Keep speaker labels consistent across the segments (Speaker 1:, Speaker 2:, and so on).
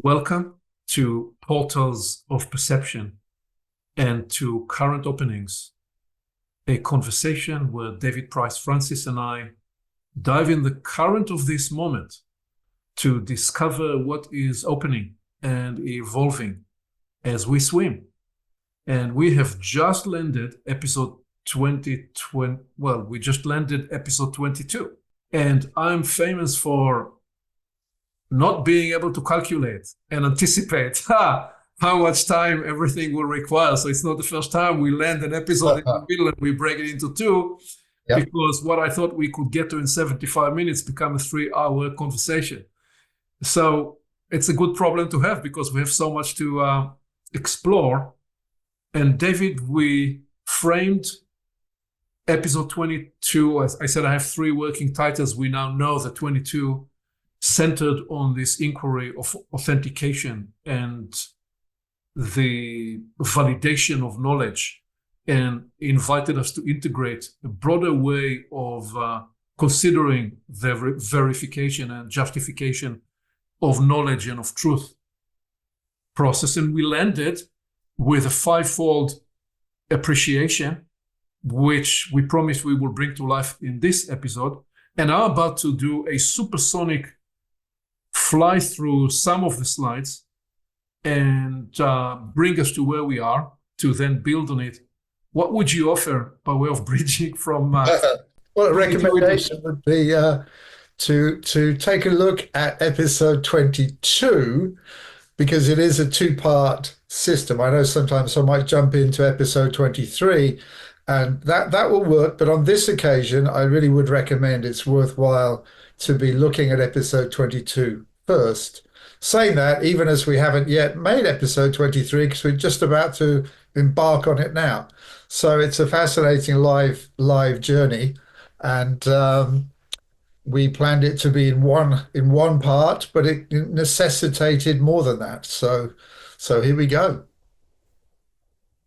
Speaker 1: Welcome to Portals of Perception and to Current Openings, a conversation where David Price Francis and I dive in the current of this moment to discover what is opening and evolving as we swim. And we have just landed episode 2020. Well, we just landed episode 22. And I'm famous for not being able to calculate and anticipate how much time everything will require. So it's not the first time we land an episode in the middle and we break it into two, because what I thought we could get to in 75 minutes become a 3-hour conversation. So it's a good problem to have because we have so much to explore. And David, we framed episode 22. As I said, I have 3 working titles. We now know that 22 centered on this inquiry of authentication and the validation of knowledge, and invited us to integrate a broader way of considering the verification and justification of knowledge and of truth process. And we landed with a 5-fold appreciation, which we promised we will bring to life in this episode, and are about to do a supersonic fly through some of the slides and bring us to where we are to then build on it. What would you offer by way of bridging from?
Speaker 2: Well, a recommendation would be to take a look at episode 22, because it is a 2-part system. I know sometimes I might jump into episode 23, and that will work. But on this occasion, I really would recommend it's worthwhile to be looking at episode 22 first. Saying that, even as we haven't yet made episode 23, because we're just about to embark on it now. So it's a fascinating live journey, and we planned it to be in one part, but it necessitated more than that. So here we go.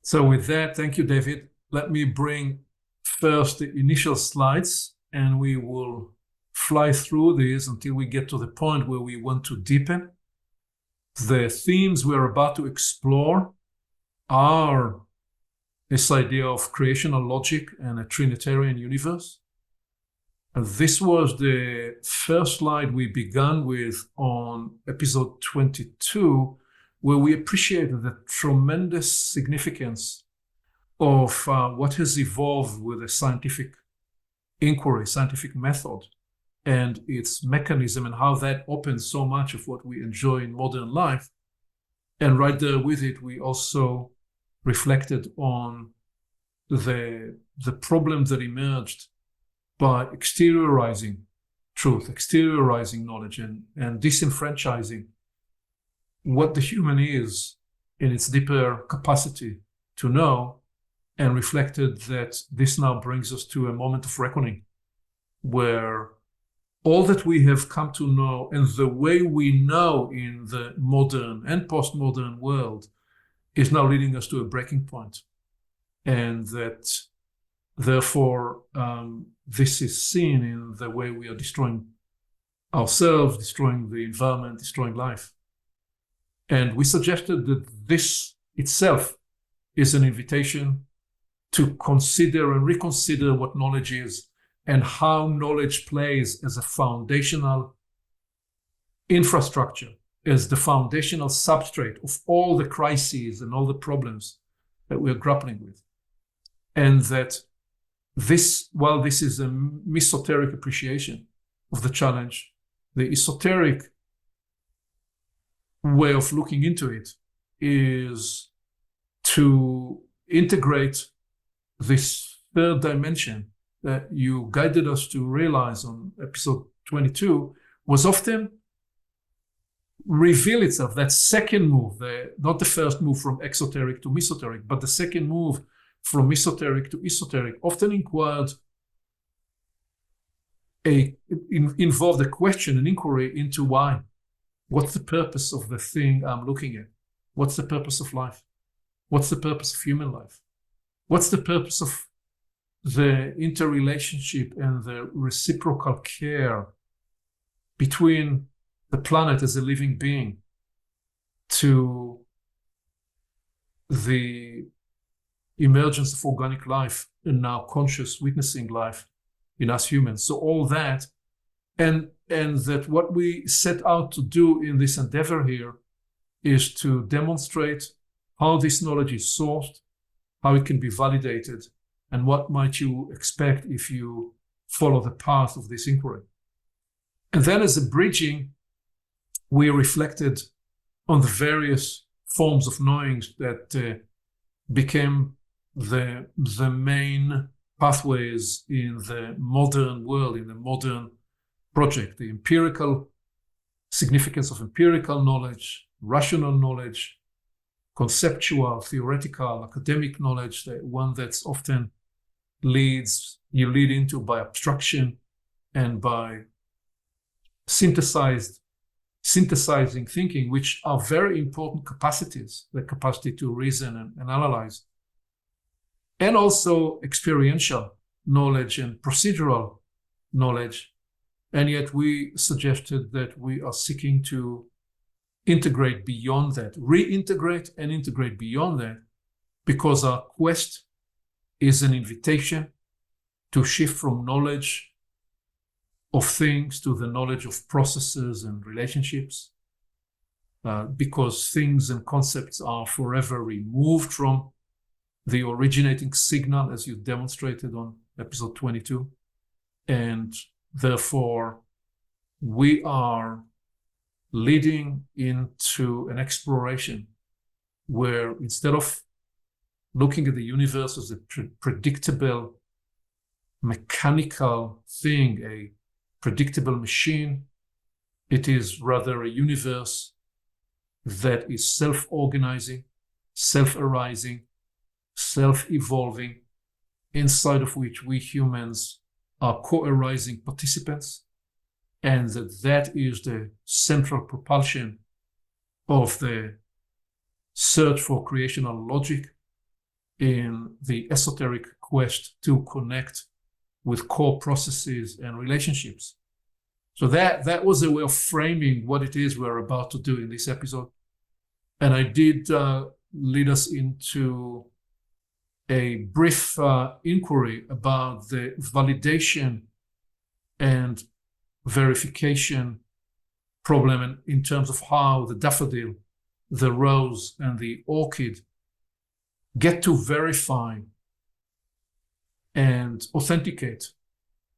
Speaker 1: So with that, thank you, David. Let me bring first the initial slides, and we will fly through these until we get to the point where we want to deepen. The themes we're about to explore are this idea of creational logic and a Trinitarian universe. And this was the first slide we began with on episode 22, where we appreciated the tremendous significance of what has evolved with a scientific inquiry, scientific method, and its mechanism, and how that opens so much of what we enjoy in modern life. And right there with it, we also reflected on the problem that emerged by exteriorizing truth, exteriorizing knowledge, and disenfranchising what the human is in its deeper capacity to know, and reflected that this now brings us to a moment of reckoning where all that we have come to know and the way we know in the modern and postmodern world is now leading us to a breaking point. And that, therefore, this is seen in the way we are destroying ourselves, destroying the environment, destroying life. And we suggested that this itself is an invitation to consider and reconsider what knowledge is, and how knowledge plays as a foundational infrastructure, as the foundational substrate of all the crises and all the problems that we're grappling with. And that this, while this is a mesoteric appreciation of the challenge, the esoteric way of looking into it is to integrate this third dimension that you guided us to realize on episode 22 was often reveal itself. That second move, not the first move from exoteric to mesoteric, but the second move from mesoteric to esoteric, often involved a question, an inquiry into why. What's the purpose of the thing I'm looking at? What's the purpose of life? What's the purpose of human life? What's the purpose of the interrelationship and the reciprocal care between the planet as a living being to the emergence of organic life and now conscious witnessing life in us humans. So all that, and that what we set out to do in this endeavor here is to demonstrate how this knowledge is sourced, how it can be validated, and what might you expect if you follow the path of this inquiry. And then as a bridging, we reflected on the various forms of knowings that became the main pathways in the modern world, in the modern project, the empirical significance of empirical knowledge, rational knowledge, conceptual, theoretical, academic knowledge, the one that's often you lead into by abstraction and by synthesizing thinking, which are very important capacities, the capacity to reason and analyze. And also experiential knowledge and procedural knowledge. And yet we suggested that we are seeking to integrate beyond that, reintegrate and integrate beyond that, because our quest is an invitation to shift from knowledge of things to the knowledge of processes and relationships, because things and concepts are forever removed from the originating signal, as you demonstrated on episode 22. And therefore, we are leading into an exploration where instead of looking at the universe as a predictable, mechanical thing, a predictable machine, it is rather a universe that is self-organizing, self-arising, self-evolving, inside of which we humans are co-arising participants, and that is the central propulsion of the search for creational logic in the esoteric quest to connect with core processes and relationships. So that was a way of framing what it is we're about to do in this episode. And I did lead us into a brief inquiry about the validation and verification problem, and in terms of how the daffodil, the rose, and the orchid get to verify and authenticate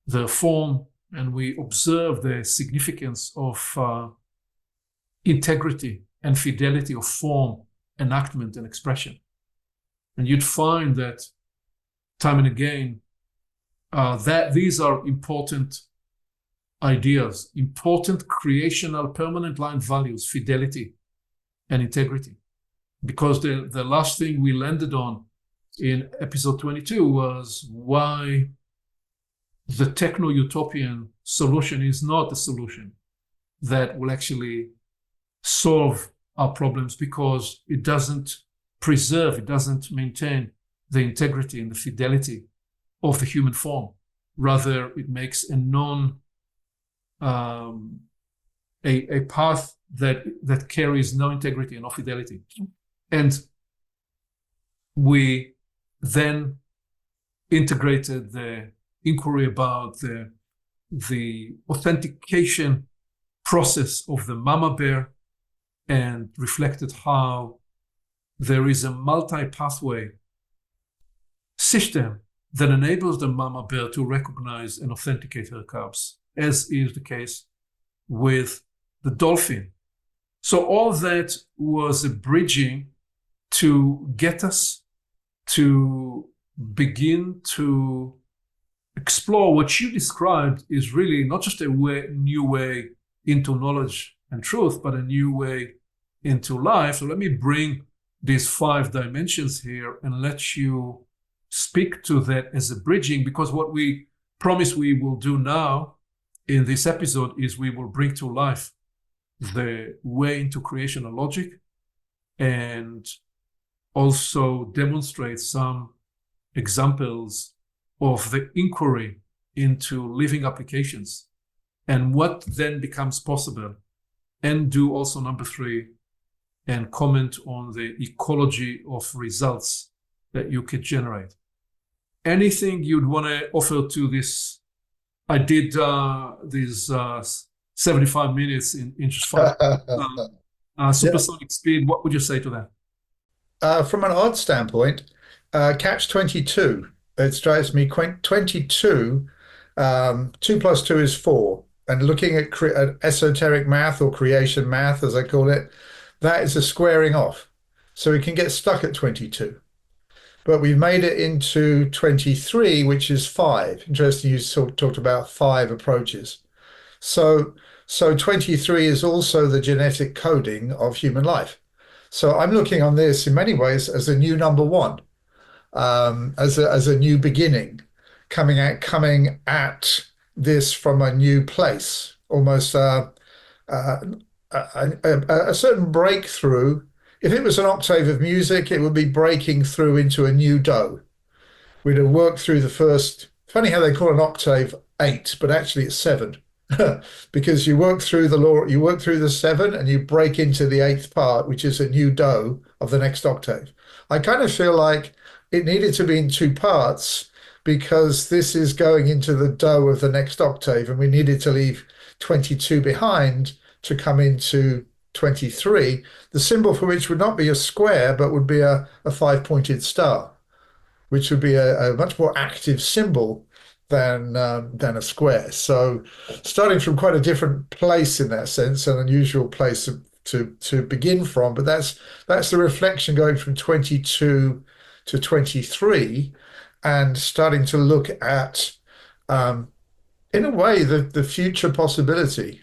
Speaker 1: the form, and we observe the significance of integrity and fidelity of form, enactment, and expression. And you'd find that time and again, that these are important ideas, important creational permanent line values, fidelity and integrity. Because the last thing we landed on in episode 22 was why the techno-utopian solution is not a solution that will actually solve our problems, because it doesn't preserve, it doesn't maintain the integrity and the fidelity of the human form. Rather, it makes a path that carries no integrity and no fidelity. And we then integrated the inquiry about the authentication process of the mama bear, and reflected how there is a multi-pathway system that enables the mama bear to recognize and authenticate her cubs, as is the case with the dolphin. So all that was a bridging to get us to begin to explore what you described is really not just a new way into knowledge and truth, but a new way into life. So let me bring these 5 dimensions here and let you speak to that as a bridging, because what we promise we will do now in this episode is we will bring to life the way into creational logic and also demonstrate some examples of the inquiry into living applications and what then becomes possible, and do also number 3, and comment on the ecology of results that you could generate. Anything you'd want to offer to this? I did these 75 minutes in just 5 supersonic speed. What would you say to that?
Speaker 2: From an odd standpoint, catch 22. It strikes me 22. 2 plus 2 is 4. And looking at esoteric math, or creation math, as I call it, that is a squaring off. So we can get stuck at 22. But we've made it into 23, which is 5. Interesting, you talked about 5 approaches. So 23 is also the genetic coding of human life. So I'm looking on this in many ways as a new number 1, as a new beginning, coming at this from a new place, almost a certain breakthrough. If it was an octave of music, it would be breaking through into a new do. We'd have worked through the first. Funny how they call an octave 8, but actually it's 7, because you work through the 7, and you break into the 8th part, which is a new do of the next octave. I kind of feel like it needed to be in 2 parts, because this is going into the do of the next octave, and we needed to leave 22 behind to come into 23, the symbol for which would not be a square, but would be a 5-pointed star, which would be a much more active symbol than a square. So starting from quite a different place in that sense, an unusual place to begin from, but that's the reflection going from 22 to 23, and starting to look at, in a way, the future possibility,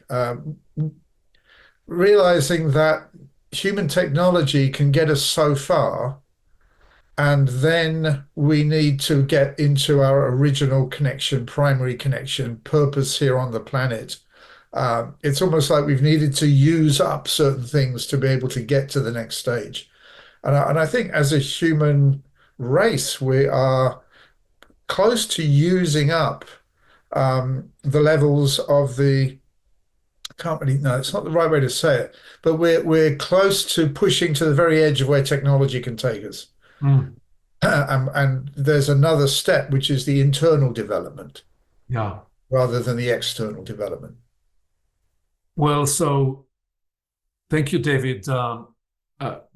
Speaker 2: realizing that human technology can get us so far, and then we need to get into our original connection, primary connection, purpose here on the planet. It's almost like we've needed to use up certain things to be able to get to the next stage. And I think as a human race, we are close to using up the levels of the, can't really, no, it's not the right way to say it, but we're close to pushing to the very edge of where technology can take us. And there's another step, which is the internal development, rather than the external development.
Speaker 1: Well, so thank you, David,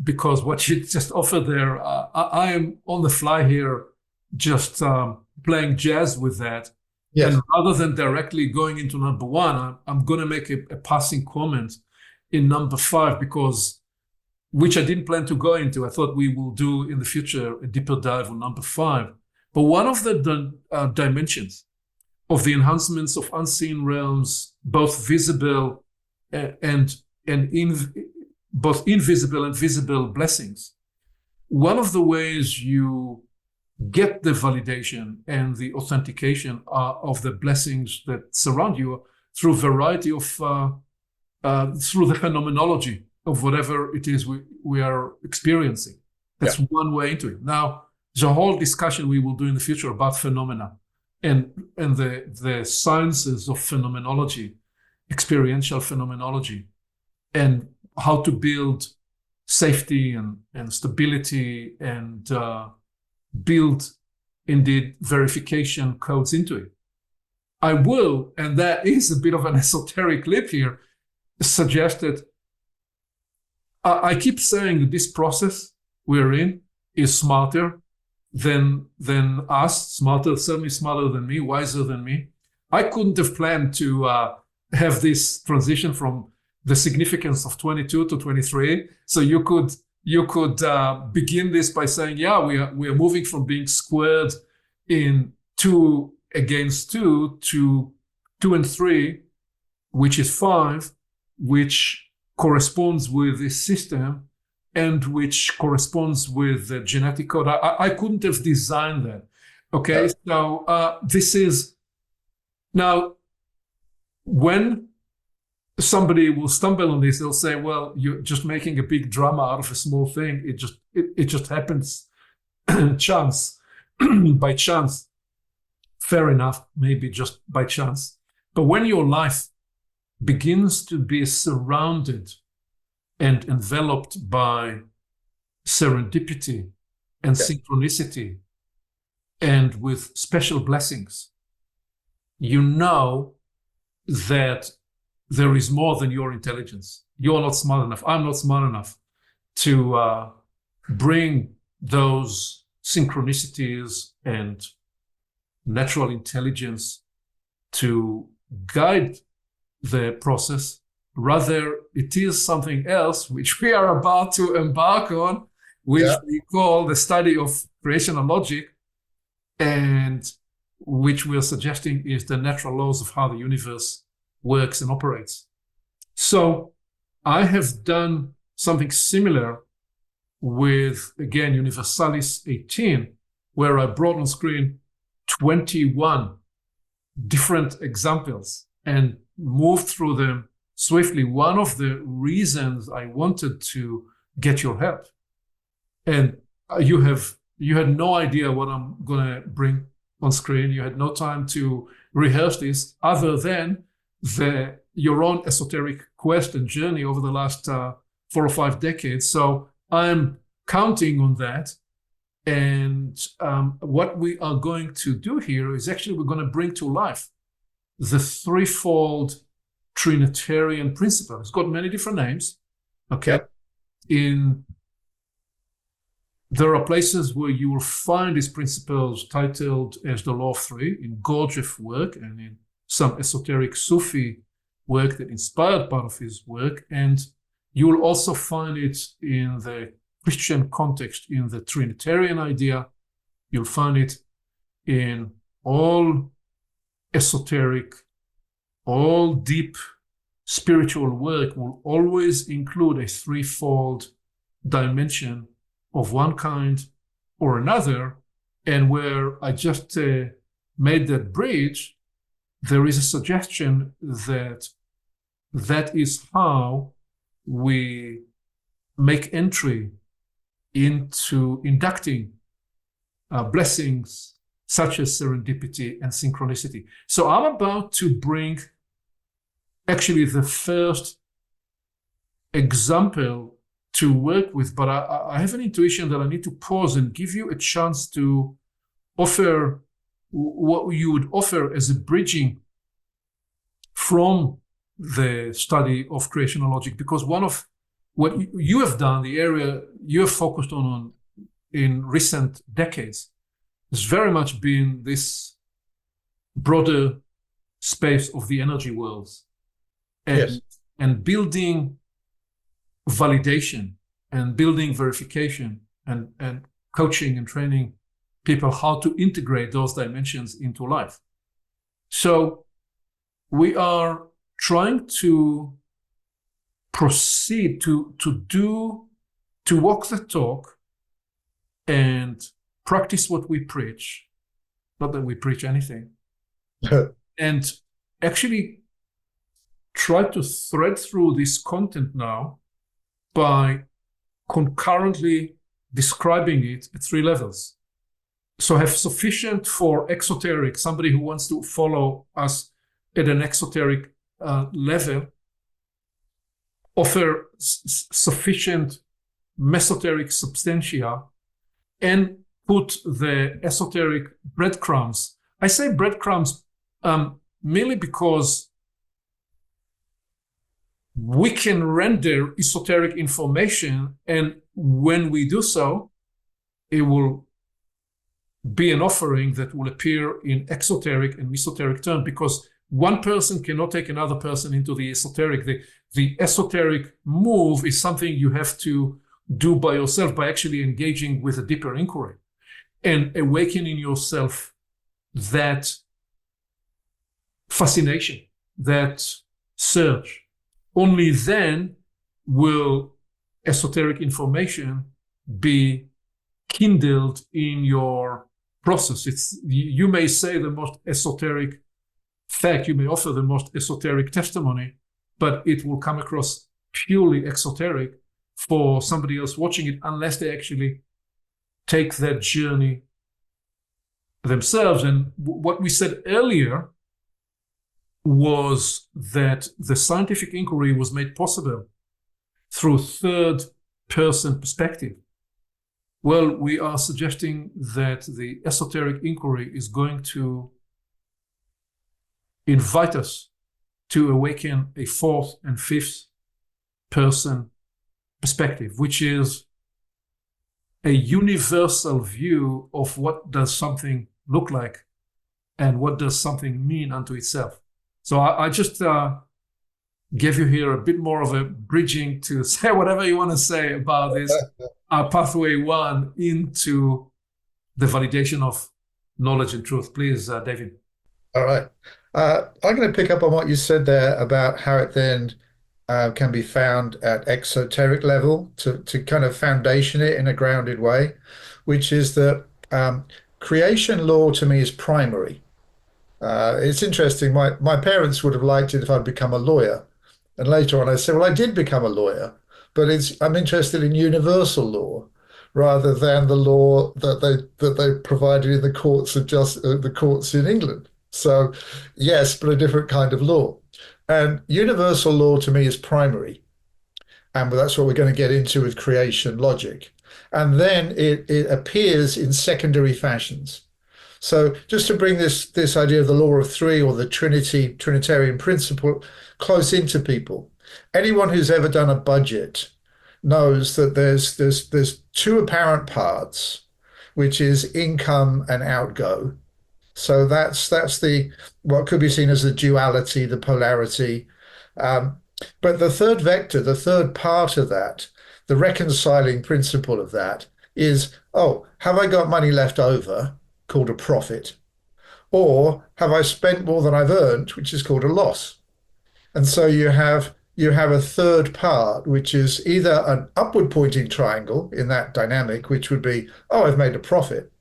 Speaker 1: because what you just offered there, I am on the fly here, just playing jazz with that.
Speaker 2: Yes.
Speaker 1: And rather than directly going into number 1, I'm going to make a passing comment in number 5, because which I didn't plan to go into. I thought we will do in the future a deeper dive on number 5. But one of the dimensions of the enhancements of unseen realms, both visible and both invisible and visible blessings, one of the ways you get the validation and the authentication of the blessings that surround you through variety of, through the phenomenology of whatever it is we are experiencing. That's one way into it. Now, there's a whole discussion we will do in the future about phenomena and the sciences of phenomenology, experiential phenomenology, and how to build safety and stability and build, indeed, verification codes into it. I will, and that is a bit of an esoteric leap here, suggest that I keep saying that this process we're in is smarter than us, smarter, certainly smarter than me, wiser than me. I couldn't have planned to have this transition from the significance of 22 to 23. So you could begin this by saying, yeah, we are moving from being squared in 2 against 2 to 2 and 3, which is 5, which corresponds with this system and which corresponds with the genetic code. I couldn't have designed that. Okay, so this is now when somebody will stumble on this, they'll say, well, you're just making a big drama out of a small thing. It just happens chance by chance. Fair enough, maybe just by chance. But when your life begins to be surrounded and enveloped by serendipity and synchronicity and with special blessings, you know that there is more than your intelligence. You're not smart enough. I'm not smart enough to bring those synchronicities and natural intelligence to guide the process. Rather, it is something else which we are about to embark on, which we call the study of creational logic, and which we are suggesting is the natural laws of how the universe works and operates. So I have done something similar with, again, Universalis 18, where I brought on screen 21 different examples and moved through them swiftly. One of the reasons I wanted to get your help, and you had no idea what I'm going to bring on screen. You had no time to rehearse this other than your own esoteric quest and journey over the last 4 or 5 decades. So I'm counting on that. And what we are going to do here is actually we're going to bring to life the threefold Trinitarian principle. It's got many different names. Okay. There are places where you will find these principles titled as the Law of Three in Gurdjieff work and in some esoteric Sufi work that inspired part of his work. And you will also find it in the Christian context in the Trinitarian idea. You'll find it in all esoteric, all deep spiritual work will always include a threefold dimension of one kind or another. And where I just made that bridge, there is a suggestion that that is how we make entry into inducting blessings such as serendipity and synchronicity. So I'm about to bring actually the first example to work with, but I have an intuition that I need to pause and give you a chance to offer what you would offer as a bridging from the study of creational logic, because one of what you have done, the area you have focused on in recent decades, has very much been this broader space of the energy worlds and building validation and building verification and coaching and training people how to integrate those dimensions into life. So we are trying to proceed to walk the talk and practice what we preach, not that we preach anything, and actually try to thread through this content now by concurrently describing it at 3 levels. So have sufficient for exoteric, somebody who wants to follow us at an exoteric level, offer sufficient mesoteric substantia, and put the esoteric breadcrumbs. I say breadcrumbs merely because we can render esoteric information, and when we do so, it will be an offering that will appear in exoteric and mesoteric terms, because one person cannot take another person into the esoteric. The esoteric move is something you have to do by yourself, by actually engaging with a deeper inquiry and awakening yourself that fascination, that search. Only then will esoteric information be kindled in your process. You may say the most esoteric fact, you may offer the most esoteric testimony, but it will come across purely exoteric for somebody else watching it, unless they actually take that journey themselves. And what we said earlier was that the scientific inquiry was made possible through third person perspective? Well, we are suggesting that the esoteric inquiry is going to invite us to awaken a fourth and fifth person perspective, which is a universal view of what does something look like and what does something mean unto itself. So I just gave you here a bit more of a bridging to say whatever you want to say about this pathway one into the validation of knowledge and truth. Please, David.
Speaker 2: All right. I'm going to pick up on what you said there about how it then can be found at exoteric level to kind of foundation it in a grounded way, which is that creation law to me is primary. It's interesting. My parents would have liked it if I'd become a lawyer. And later on, I said, well, I did become a lawyer, but I'm interested in universal law rather than the law that they provided in the courts of the courts in England. So, yes, but a different kind of law. And universal law to me is primary. And that's what we're going to get into with creation logic. And then it appears in secondary fashions. So just to bring this idea of the law of three or the Trinitarian principle close into people, anyone who's ever done a budget knows that there's two apparent parts, which is income and outgo. So that's the what could be seen as the duality, the polarity. But the third vector, the third part of that, the reconciling principle of that is, oh, have I got money left over, called a profit, or have I spent more than I've earned, which is called a loss? And so you have a third part, which is either an upward pointing triangle in that dynamic, which would be, oh, I've made a profit,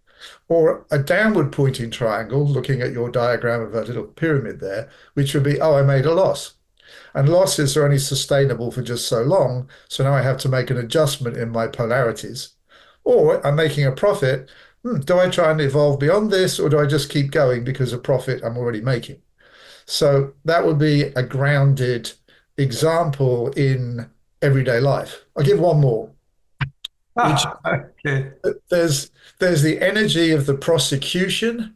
Speaker 2: or a downward pointing triangle, looking at your diagram of a little pyramid there, which would be, oh, I made a loss. And losses are only sustainable for just so long. So now I have to make an adjustment in my polarities. Or I'm making a profit. Do I try and evolve beyond this, or do I just keep going because of profit I'm already making? So that would be a grounded example in everyday life. I'll give one more.
Speaker 1: Okay.
Speaker 2: There's the energy of the prosecution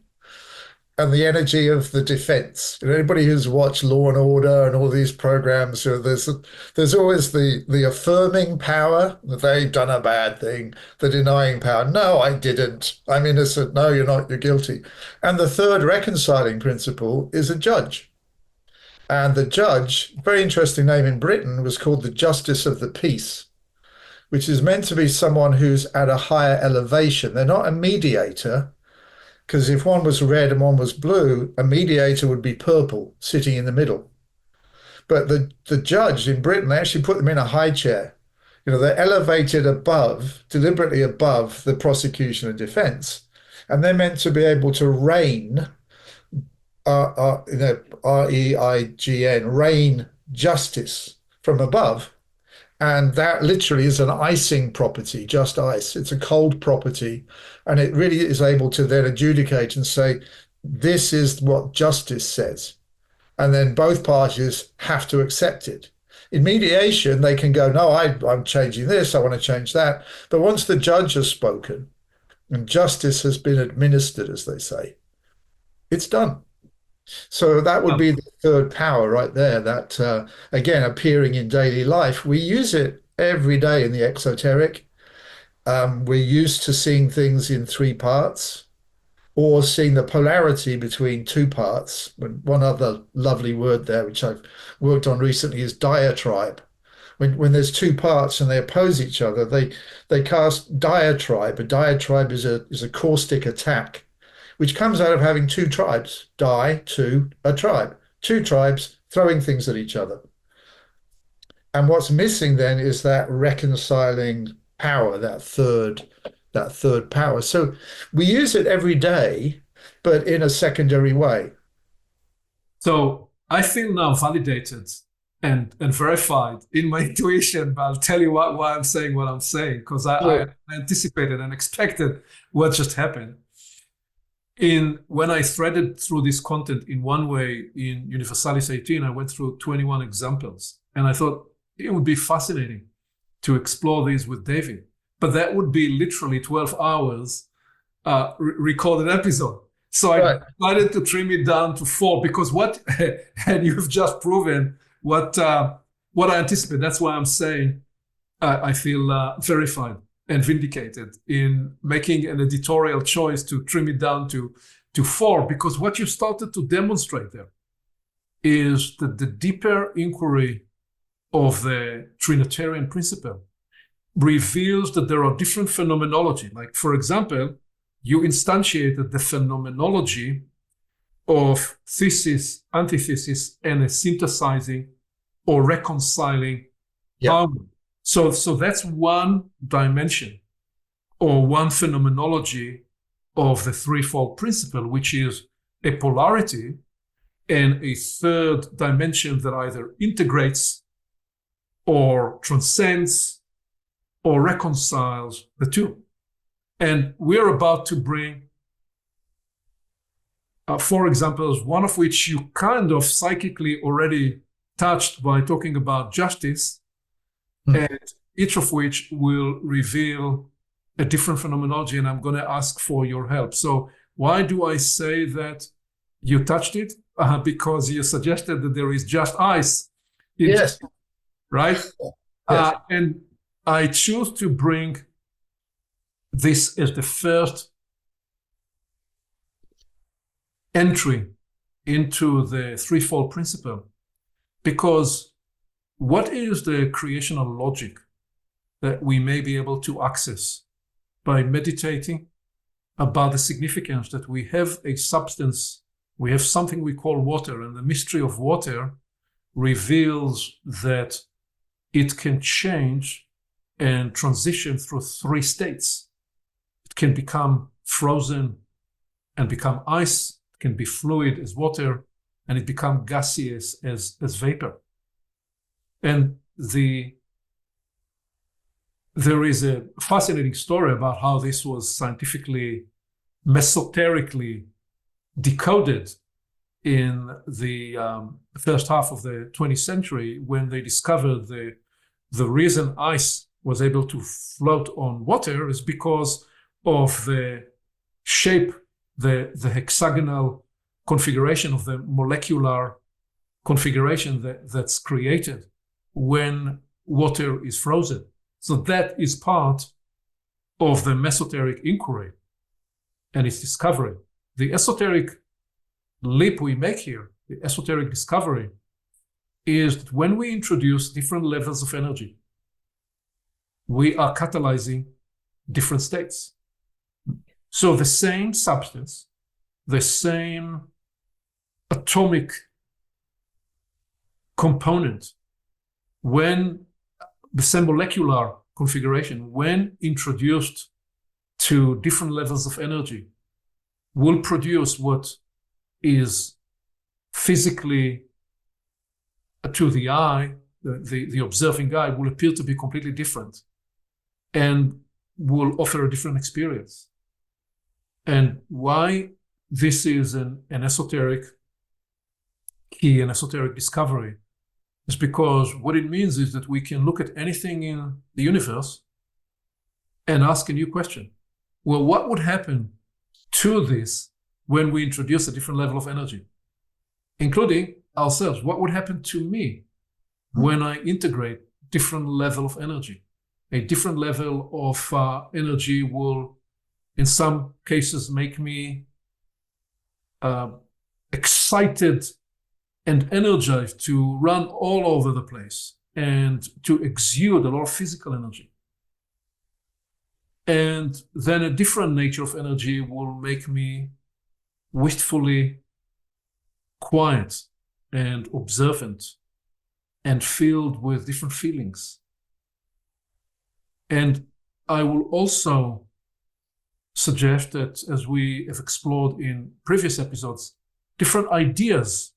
Speaker 2: and the energy of the defense. Anybody who's watched Law and Order and all these programs, there's always the affirming power that they've done a bad thing, the denying power. No, I didn't. I'm innocent. No, you're not. You're guilty. And the third reconciling principle is a judge. And the judge, very interesting name in Britain, was called the Justice of the Peace, which is meant to be someone who's at a higher elevation. They're not a mediator, because if one was red and one was blue, a mediator would be purple, sitting in the middle. But the judge in Britain, they actually put them in a high chair. They're elevated above, deliberately above the prosecution and defense. And they're meant to be able to reign, R-E-I-G-N, reign justice from above. And that literally is an icing property, just ice. It's a cold property. And it really is able to then adjudicate and say, this is what justice says. And then both parties have to accept it. In mediation, they can go, no, I'm changing this, I want to change that. But once the judge has spoken and justice has been administered, as they say, it's done. So that would be the third power right there, that, again, appearing in daily life. We use it every day in the exoteric. We're used to seeing things in three parts or seeing the polarity between two parts. One other lovely word there, which I've worked on recently, is diatribe. When there's two parts and they oppose each other, they cast diatribe. A diatribe is a caustic attack, which comes out of having two tribes, to a tribe, two tribes throwing things at each other. And what's missing then is that reconciling power, that third power. So we use it every day, but in a secondary way.
Speaker 1: So I feel now validated and verified in my intuition, but I'll tell you why I'm saying what I'm saying, because I anticipated and expected what just happened. When I threaded through this content in one way in Universalis 18, I went through 21 examples, and I thought it would be fascinating to explore these with David. But that would be literally 12 hours recorded episode. So I decided to trim it down to 4 because and you've just proven what I anticipate. That's why I'm saying I feel verified and vindicated in making an editorial choice to trim it down to 4, because what you started to demonstrate there is that the deeper inquiry of the Trinitarian principle reveals that there are different phenomenology. Like, for example, you instantiated the phenomenology of thesis, antithesis, and a synthesizing or reconciling power. So that's one dimension or one phenomenology of the threefold principle, which is a polarity and a third dimension that either integrates or transcends or reconciles the two. And we're about to bring 4 examples, one of which you kind of psychically already touched by talking about justice, and each of which will reveal a different phenomenology, and I'm going to ask for your help. So why do I say that you touched it? Because you suggested that there is just ice.
Speaker 2: Yes.
Speaker 1: Right?
Speaker 2: Yes.
Speaker 1: And I choose to bring this as the first entry into the threefold principle, because what is the creational logic that we may be able to access by meditating about the significance that we have a substance, we have something we call water, and the mystery of water reveals that it can change and transition through 3 states. It can become frozen and become ice, it can be fluid as water, and it become gaseous as vapor. And there is a fascinating story about how this was scientifically, mesoterically decoded in the first half of the 20th century, when they discovered the reason ice was able to float on water is because of the shape, the hexagonal configuration of the molecular configuration that's created when water is frozen. So that is part of the mesoteric inquiry and its discovery. The esoteric leap we make here, the esoteric discovery, is that when we introduce different levels of energy, we are catalyzing different states. So the same substance, the same atomic component, when the same molecular configuration, when introduced to different levels of energy, will produce what is physically, to the eye, the observing eye, will appear to be completely different and will offer a different experience. And why this is an esoteric key, an esoteric discovery, is because what it means is that we can look at anything in the universe and ask a new question. Well, what would happen to this when we introduce a different level of energy, including ourselves? What would happen to me when I integrate different level of energy? A different level of energy will, in some cases, make me excited and energized to run all over the place and to exude a lot of physical energy. And then a different nature of energy will make me wistfully quiet and observant and filled with different feelings. And I will also suggest that, as we have explored in previous episodes, different ideas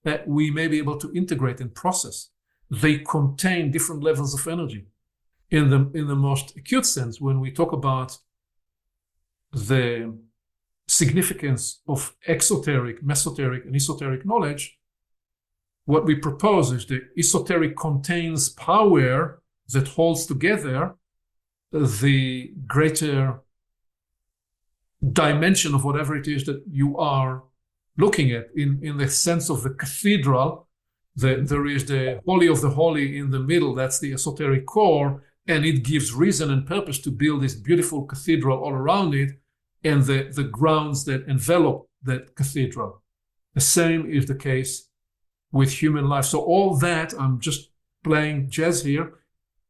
Speaker 1: that we may be able to integrate and process, they contain different levels of energy. In the most acute sense, when we talk about the significance of exoteric, mesoteric, and esoteric knowledge, what we propose is that esoteric contains power that holds together the greater dimension of whatever it is that you are looking at. In the sense of the cathedral, there is the holy of the holy in the middle. That's the esoteric core, and it gives reason and purpose to build this beautiful cathedral all around it, and the grounds that envelop that cathedral. The same is the case with human life. So all that, I'm just playing jazz here,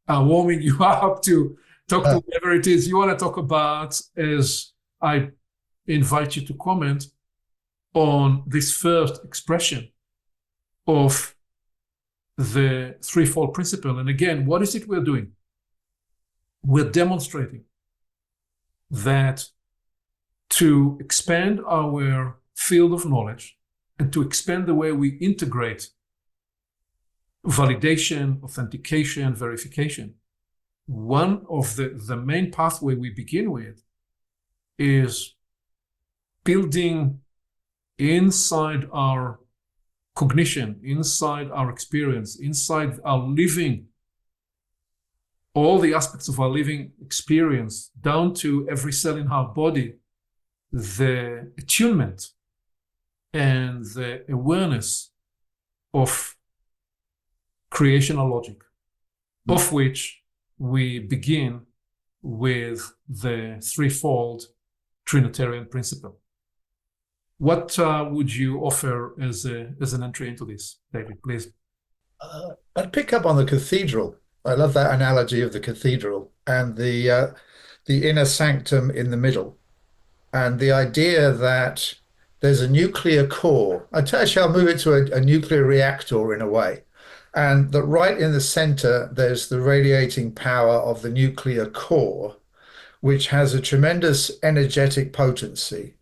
Speaker 1: warming you up to talk to whatever it is you want to talk about, as I invite you to comment on this first expression of the threefold principle. And again, what is it we're doing? We're demonstrating that to expand our field of knowledge and to expand the way we integrate validation, authentication, verification, one of the main pathway we begin with is building inside our cognition, inside our experience, inside our living, all the aspects of our living experience, down to every cell in our body, the attunement and the awareness of creational logic, of which we begin with the threefold Trinitarian principle. What would you offer as an entry into this, David, please?
Speaker 2: I'd pick up on the cathedral. I love that analogy of the cathedral and the inner sanctum in the middle, and the idea that there's a nuclear core. Actually, I'll move it to a nuclear reactor in a way, and that right in the center, there's the radiating power of the nuclear core, which has a tremendous energetic potency,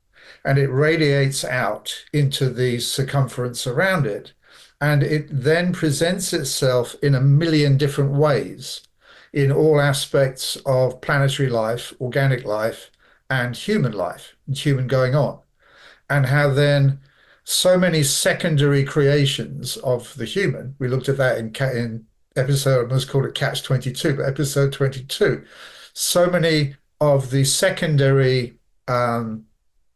Speaker 2: and it radiates out into the circumference around it. And it then presents itself in a million different ways in all aspects of planetary life, organic life, and human life, and human going on. And how then so many secondary creations of the human, we looked at that in episode, I almost called it Catch 22, but episode 22, so many of the secondary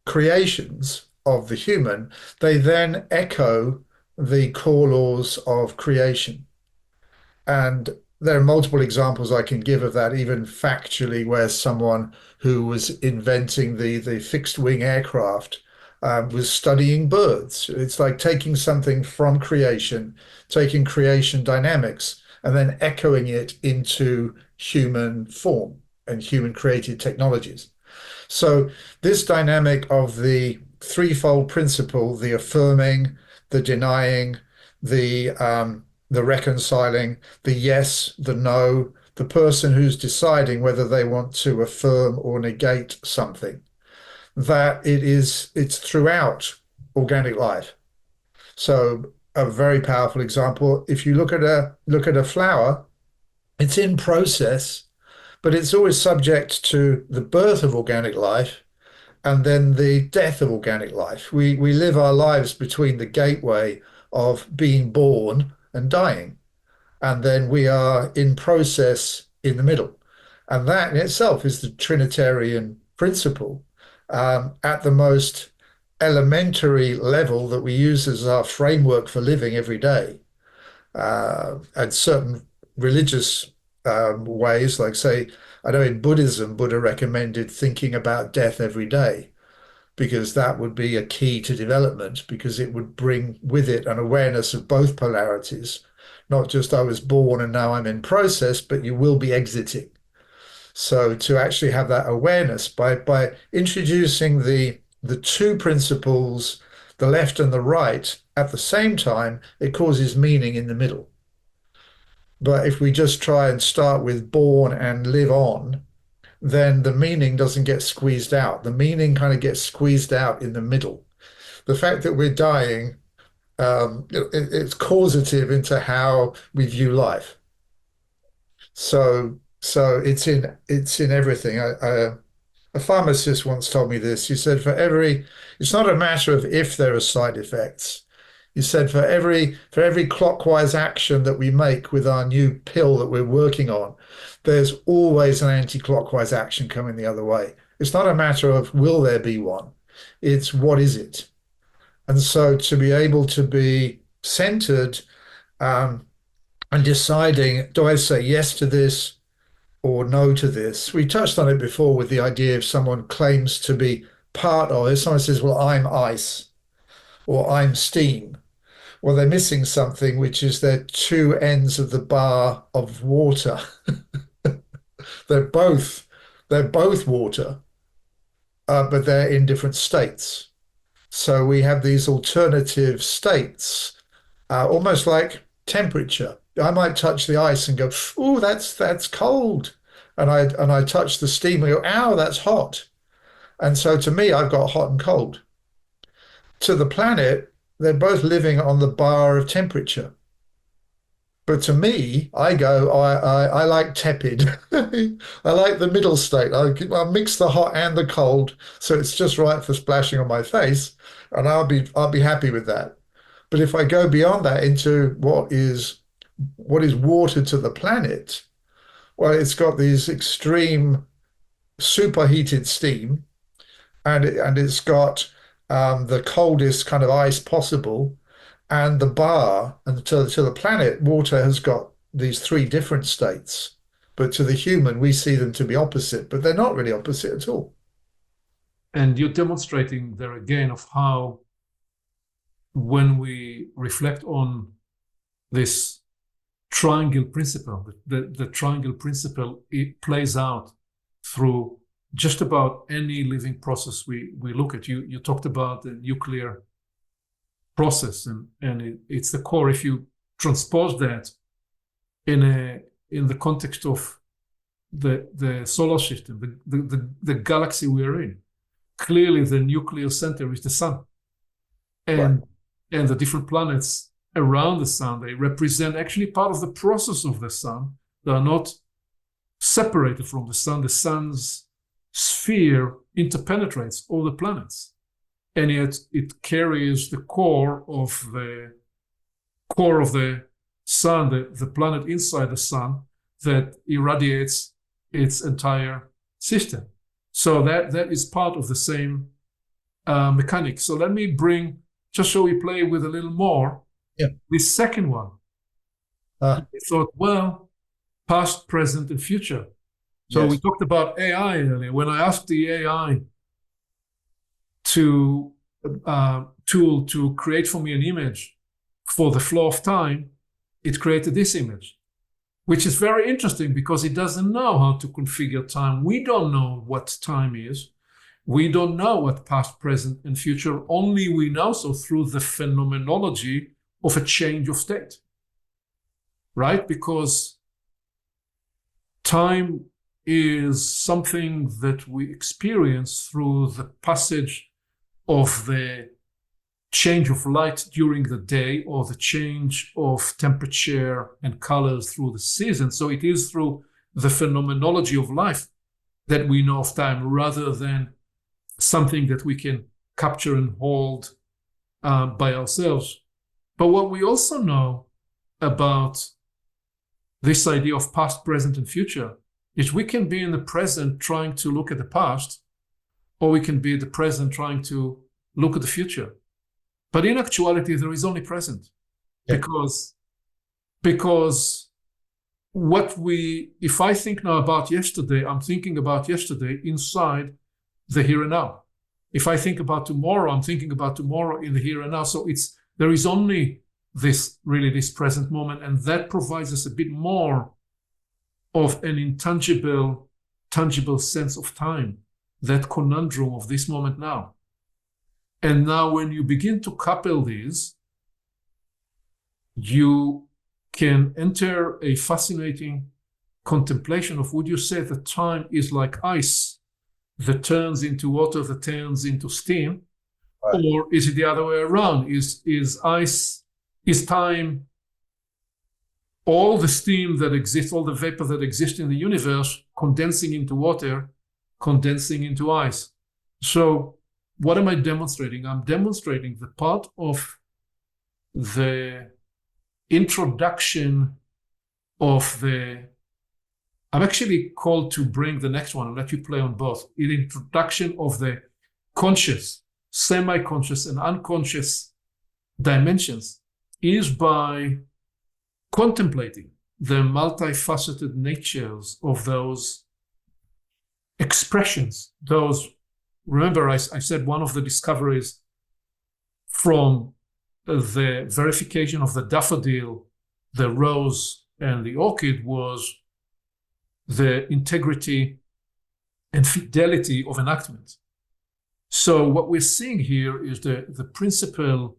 Speaker 2: creations of the human, they then echo the core laws of creation. And there are multiple examples I can give of that, even factually, where someone who was inventing the fixed wing aircraft was studying birds. It's like taking something from creation, taking creation dynamics, and then echoing it into human form and human created technologies. So this dynamic of the threefold principle, the affirming, the denying, the reconciling, the yes, the no, the person who's deciding whether they want to affirm or negate something, that it's throughout organic life. So a very powerful example, if you look at a flower, it's in process, but it's always subject to the birth of organic life and then the death of organic life. We live our lives between the gateway of being born and dying, and then we are in process in the middle. And that in itself is the Trinitarian principle at the most elementary level that we use as our framework for living every day. And certain religious ways, like say, I know in Buddhism, Buddha recommended thinking about death every day, because that would be a key to development, because it would bring with it an awareness of both polarities, not just I was born and now I'm in process, but you will be exiting. So to actually have that awareness by introducing the two principles, the left and the right, at the same time, it causes meaning in the middle. But if we just try and start with born and live on, then the meaning doesn't get squeezed out. The meaning kind of gets squeezed out in the middle. The fact that we're dying, it's causative into how we view life. So it's in everything. A pharmacist once told me this. He said, it's not a matter of if there are side effects, You said for every clockwise action that we make with our new pill that we're working on, there's always an anti-clockwise action coming the other way. It's not a matter of will there be one, it's what is it? And so to be able to be centered and deciding, do I say yes to this or no to this? We touched on it before with the idea if someone claims to be part of it, someone says, well, I'm ice or I'm steam. Well, they're missing something, which is they're two ends of the bar of water. They're both water, but they're in different states. So we have these alternative states, almost like temperature. I might touch the ice and go, "Oh, that's cold," and I touch the steam and go, "Ow, that's hot." And so to me, I've got hot and cold. To the planet, they're both living on the bar of temperature. But to me, I like tepid. I like the middle state. I'll mix the hot and the cold, so it's just right for splashing on my face, and I'll be happy with that. But if I go beyond that into what is water to the planet, well, it's got these extreme superheated steam, and it's got the coldest kind of ice possible, and the bar, and to the planet, water has got these three different states. But to the human, we see them to be opposite, but they're not really opposite at all.
Speaker 1: And you're demonstrating there again of how, when we reflect on this triangle principle, the triangle principle, it plays out through just about any living process we look at. You talked about the nuclear process, and it's the core. If you transpose that in the context of the solar system, the galaxy we're in, clearly the nuclear center is the sun, and the different planets around the sun, they represent actually part of the process of the sun. They are not separated from the sun. The sun's sphere interpenetrates all the planets, and yet it carries the core of the sun, the planet inside the sun, that irradiates its entire system. So that is part of the same mechanic. So let me bring, just so we play with a little more, this second one. I thought, well, past, present, and future. So we talked about AI earlier. When I asked the AI tool to create for me an image for the flow of time, it created this image, which is very interesting because it doesn't know how to configure time. We don't know what time is. We don't know what past, present, and future. Only we know so through the phenomenology of a change of state, right? Because time is something that we experience through the passage of the change of light during the day, or the change of temperature and colors through the season. So it is through the phenomenology of life that we know of time, rather than something that we can capture and hold by ourselves. But what we also know about this idea of past, present, and future is we can be in the present trying to look at the past, or we can be in the present trying to look at the future. But in actuality, there is only present, because if I think now about yesterday, I'm thinking about yesterday inside the here and now. If I think about tomorrow, I'm thinking about tomorrow in the here and now. So there is only this present moment, and that provides us a bit more of an intangible, tangible sense of time, that conundrum of this moment now. And now when you begin to couple these, you can enter a fascinating contemplation of, would you say that time is like ice that turns into water, that turns into steam? Right. Or is it the other way around? Is time all the steam that exists, all the vapor that exists in the universe, condensing into water, condensing into ice? So what am I demonstrating? I'm demonstrating the part of the introduction of the, I'm actually called to bring the next one and let you play on both. The introduction of the conscious, semi-conscious, and unconscious dimensions is by contemplating the multifaceted natures of those expressions. Those, remember, I said one of the discoveries from the verification of the daffodil, the rose, and the orchid was the integrity and fidelity of enactment. So what we're seeing here is the principle,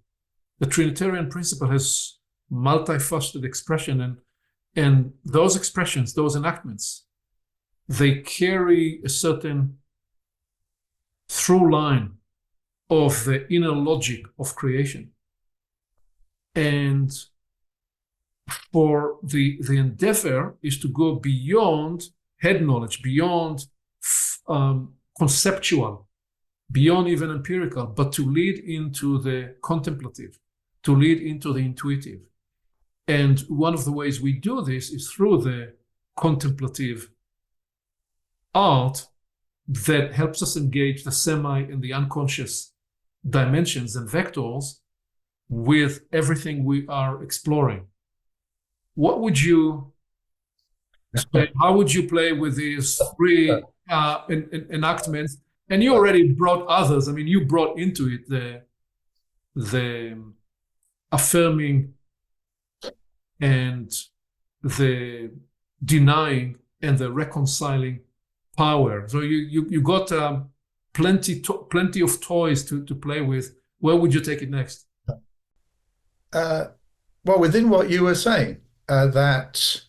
Speaker 1: the Trinitarian principle has multifaceted expression, and those expressions, those enactments, they carry a certain through line of the inner logic of creation. And for the endeavor is to go beyond head knowledge, beyond conceptual, beyond even empirical, but to lead into the contemplative, to lead into the intuitive. And one of the ways we do this is through the contemplative art that helps us engage the semi and the unconscious dimensions and vectors with everything we are exploring. What would you say? How would you play with these three enactments? And you already brought others. I mean, you brought into it the affirming and the denying and the reconciling power. So you got plenty of toys to play with. Where would you take it next?
Speaker 2: Well, within what you were saying, that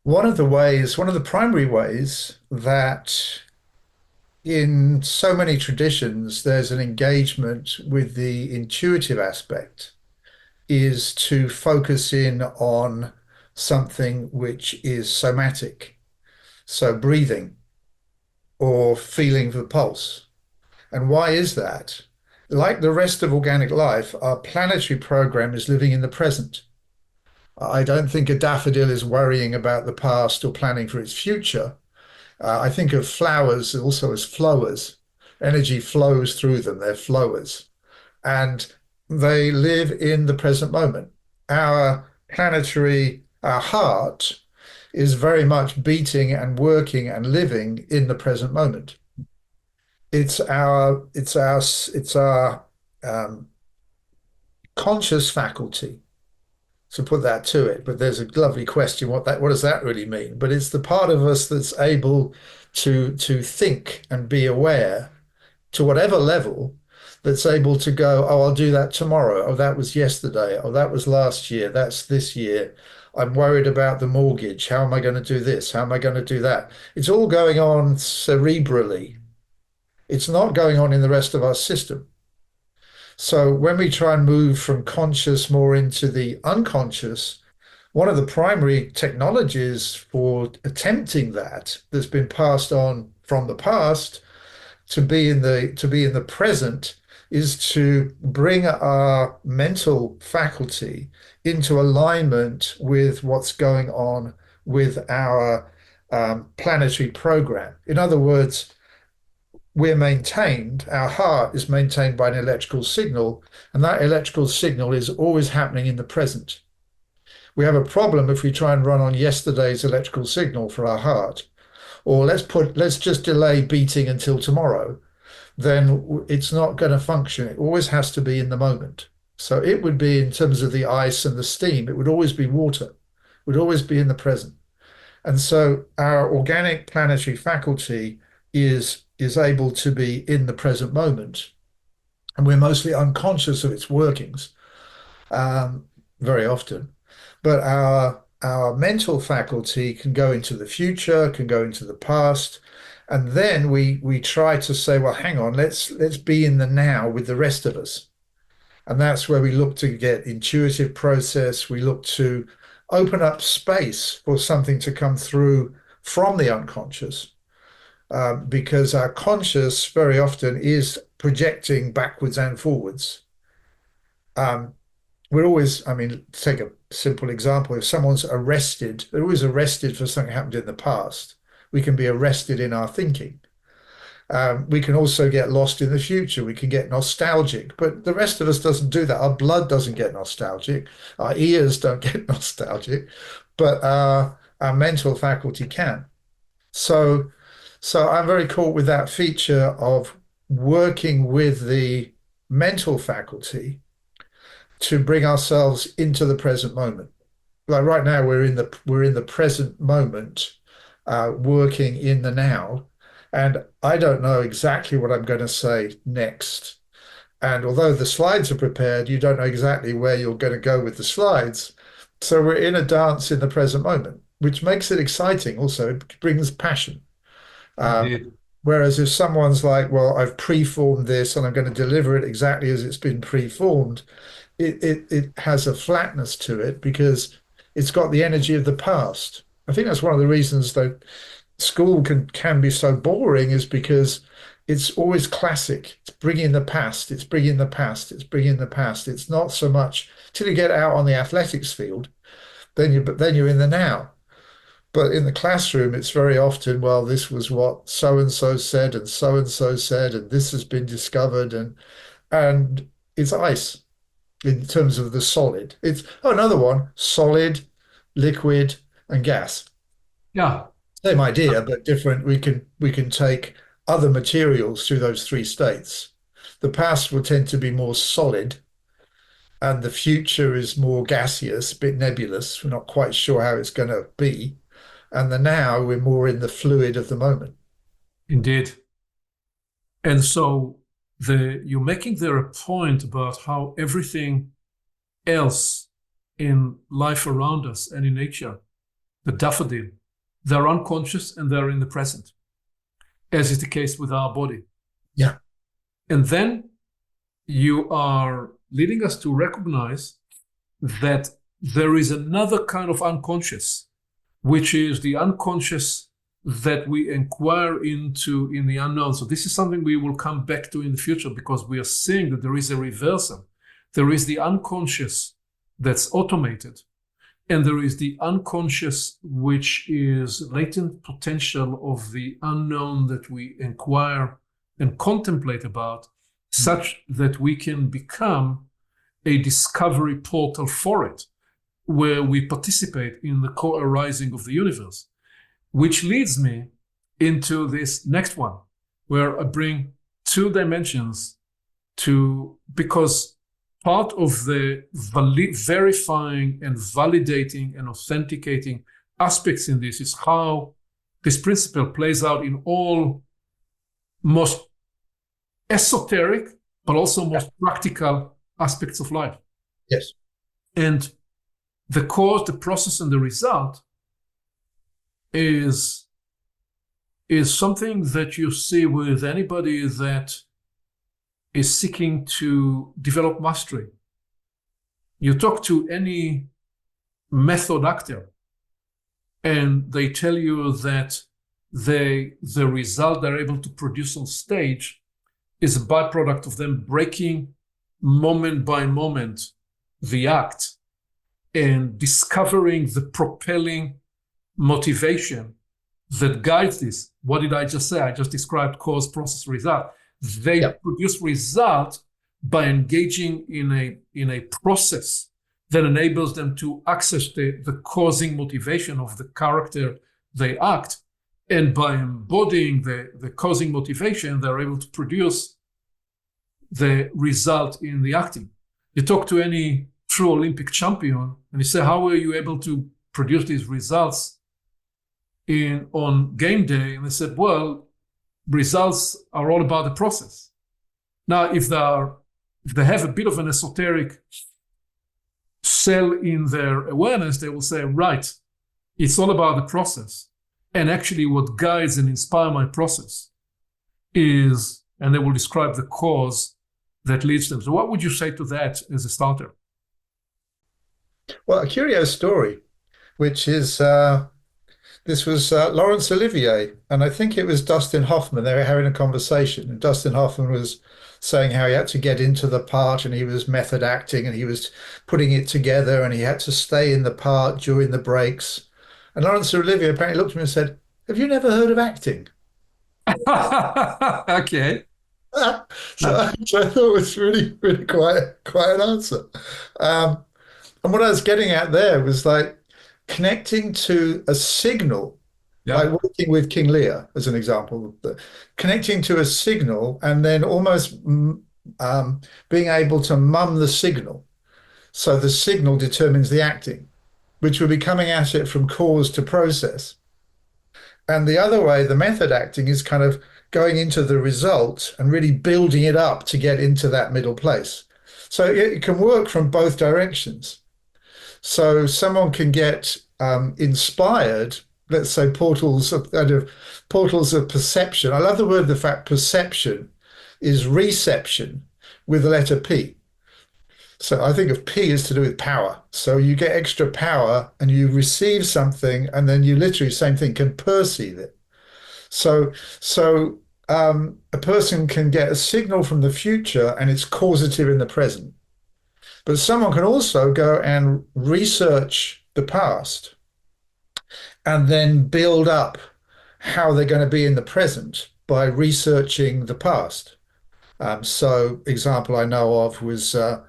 Speaker 2: one of the primary ways that in so many traditions there's an engagement with the intuitive aspect is to focus in on something which is somatic. So breathing or feeling the pulse. And why is that? Like the rest of organic life, our planetary program is living in the present. I don't think a daffodil is worrying about the past or planning for its future. I think of flowers also as flowers. Energy flows through them, they're flowers. And they live in the present moment. Our heart is very much beating and working and living in the present moment. It's our conscious faculty, to put that to it. But there's a lovely question: what does that really mean? But it's the part of us that's able to think and be aware to whatever level, that's able to go, oh, I'll do that tomorrow. Oh, that was yesterday. Oh, that was last year. That's this year. I'm worried about the mortgage. How am I going to do this? How am I going to do that? It's all going on cerebrally. It's not going on in the rest of our system. So when we try and move from conscious more into the unconscious, one of the primary technologies for attempting that's been passed on from the past to be in the present is to bring our mental faculty into alignment with what's going on with our planetary program. In other words, our heart is maintained by an electrical signal, and that electrical signal is always happening in the present. We have a problem if we try and run on yesterday's electrical signal for our heart, or let's just delay beating until tomorrow, then it's not going to function. It always has to be in the moment. So it would be, in terms of the ice and the steam, it would always be water, it would always be in the present. And so our organic planetary faculty is able to be in the present moment. And we're mostly unconscious of its workings very often. But our mental faculty can go into the future, can go into the past. And then we try to say, well, hang on, let's be in the now with the rest of us. And that's where we look to get intuitive process. We look to open up space for something to come through from the unconscious. Because our conscious very often is projecting backwards and forwards. we're always, I mean, take a simple example. If someone's arrested, they're always arrested for something happened in the past. We can be arrested in our thinking. We can also get lost in the future. We can get nostalgic, but the rest of us doesn't do that. Our blood doesn't get nostalgic. Our ears don't get nostalgic, but our mental faculty can. So, so I'm very caught with that feature of working with the mental faculty to bring ourselves into the present moment. Like right now, we're in the present moment, working in the now, and I don't know exactly what I'm going to say next. And although the slides are prepared, you don't know exactly where you're going to go with the slides. So we're in a dance in the present moment, which makes it exciting. Also, it brings passion. Um,
Speaker 1: Indeed.
Speaker 2: Whereas if someone's like, well, I've preformed this and I'm going to deliver it exactly as it's been preformed, it has a flatness to it because it's got the energy of the past. I think that's one of the reasons that school can be so boring is because it's always classic. It's bringing the past. It's bringing the past. It's bringing the past. It's not so much till you get out on the athletics field, then you're in the now. But in the classroom, it's very often, well, this was what so and so said, and so and so said, and this has been discovered, and it's ice in terms of the solid. It's another one, solid, liquid, and gas.
Speaker 1: Yeah,
Speaker 2: Same idea, but different. We can take other materials through those three states. The past will tend to be more solid, and the future is more gaseous, a bit nebulous. We're not quite sure how it's going to be. And the now, we're more in the fluid of the moment.
Speaker 1: indeed. And so you're making there a point about how everything else in life around us and in nature, the daffodil, they're unconscious and they're in the present, as is the case with our body.
Speaker 2: Yeah.
Speaker 1: And then you are leading us to recognize that there is another kind of unconscious, which is the unconscious that we inquire into in the unknown. So this is something we will come back to in the future because we are seeing that there is a reversal. There is the unconscious that's automated, and there is the unconscious, which is latent potential of the unknown that we inquire and contemplate about, such that we can become a discovery portal for it, where we participate in the co-arising of the universe, which leads me into this next one, where I bring two dimensions because part of the verifying and validating and authenticating aspects in this is how this principle plays out in all most esoteric, but also most practical aspects of life.
Speaker 2: Yes.
Speaker 1: And the cause, the process, and the result is something that you see with anybody that is seeking to develop mastery. You talk to any method actor, and they tell you that the result they're able to produce on stage is a byproduct of them breaking moment by moment the act and discovering the propelling motivation that guides this. What did I just say? I just described cause, process, result. They produce result by engaging in a process that enables them to access the causing motivation of the character they act. And by embodying the causing motivation, they're able to produce the result in the acting. You talk to any true Olympic champion and you say, how were you able to produce these results on game day? And they said, well, results are all about the process. Now, if they have a bit of an esoteric cell in their awareness, they will say, right, it's all about the process. And actually what guides and inspires my process is, and they will describe the cause that leads them. So what would you say to that as a starter?
Speaker 2: Well, a curious story, which is this was Laurence Olivier, and I think it was Dustin Hoffman. They were having a conversation, and Dustin Hoffman was saying how he had to get into the part and he was method acting and he was putting it together and he had to stay in the part during the breaks. And Laurence Olivier apparently looked at me and said, "Have you never heard of acting?"
Speaker 1: Okay.
Speaker 2: So I thought it was really, really quite an answer. And what I was getting at there was like connecting to a signal, like
Speaker 1: Yeah.
Speaker 2: working with King Lear as an example, connecting to a signal and then almost being able to mum the signal. So the signal determines the acting, which will be coming at it from cause to process. And the other way, the method acting is kind of going into the result and really building it up to get into that middle place. So it can work from both directions. So someone can get inspired, let's say portals of perception. I love the fact perception is reception with the letter P. So I think of P as to do with power. So you get extra power and you receive something, and then you literally, same thing, can perceive it. So a person can get a signal from the future and it's causative in the present. But someone can also go and research the past and then build up how they're going to be in the present by researching the past. So example I know of was there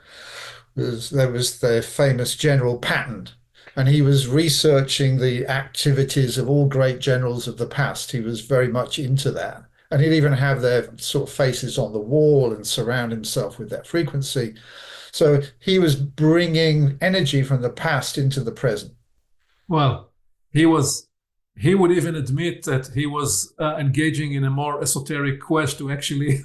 Speaker 2: was the famous General Patton, and he was researching the activities of all great generals of the past. He was very much into that. And he'd even have their sort of faces on the wall and surround himself with that frequency. So he was bringing energy from the past into the present.
Speaker 1: Well, he would even admit that he was engaging in a more esoteric quest to actually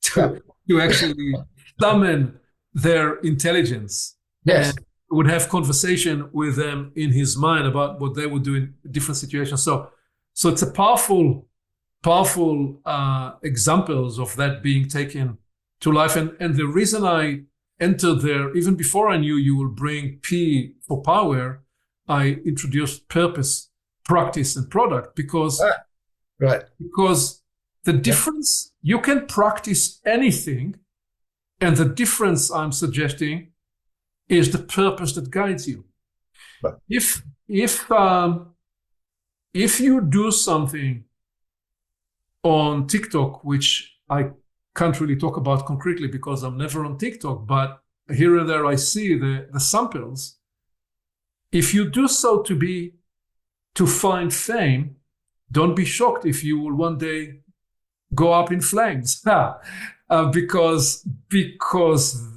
Speaker 1: to actually summon their intelligence.
Speaker 2: Yes.
Speaker 1: And would have conversation with them in his mind about what they would do in different situations. So it's a powerful examples of that being taken to life. And the reason I entered there, even before I knew you will bring P for power, I introduced purpose, practice, and product because the difference, you can practice anything, and the difference I'm suggesting is the purpose that guides you.
Speaker 2: Right.
Speaker 1: If you do something on TikTok, which I can't really talk about concretely because I'm never on TikTok, but here and there I see the samples. If you do so to find fame, don't be shocked if you will one day go up in flames, because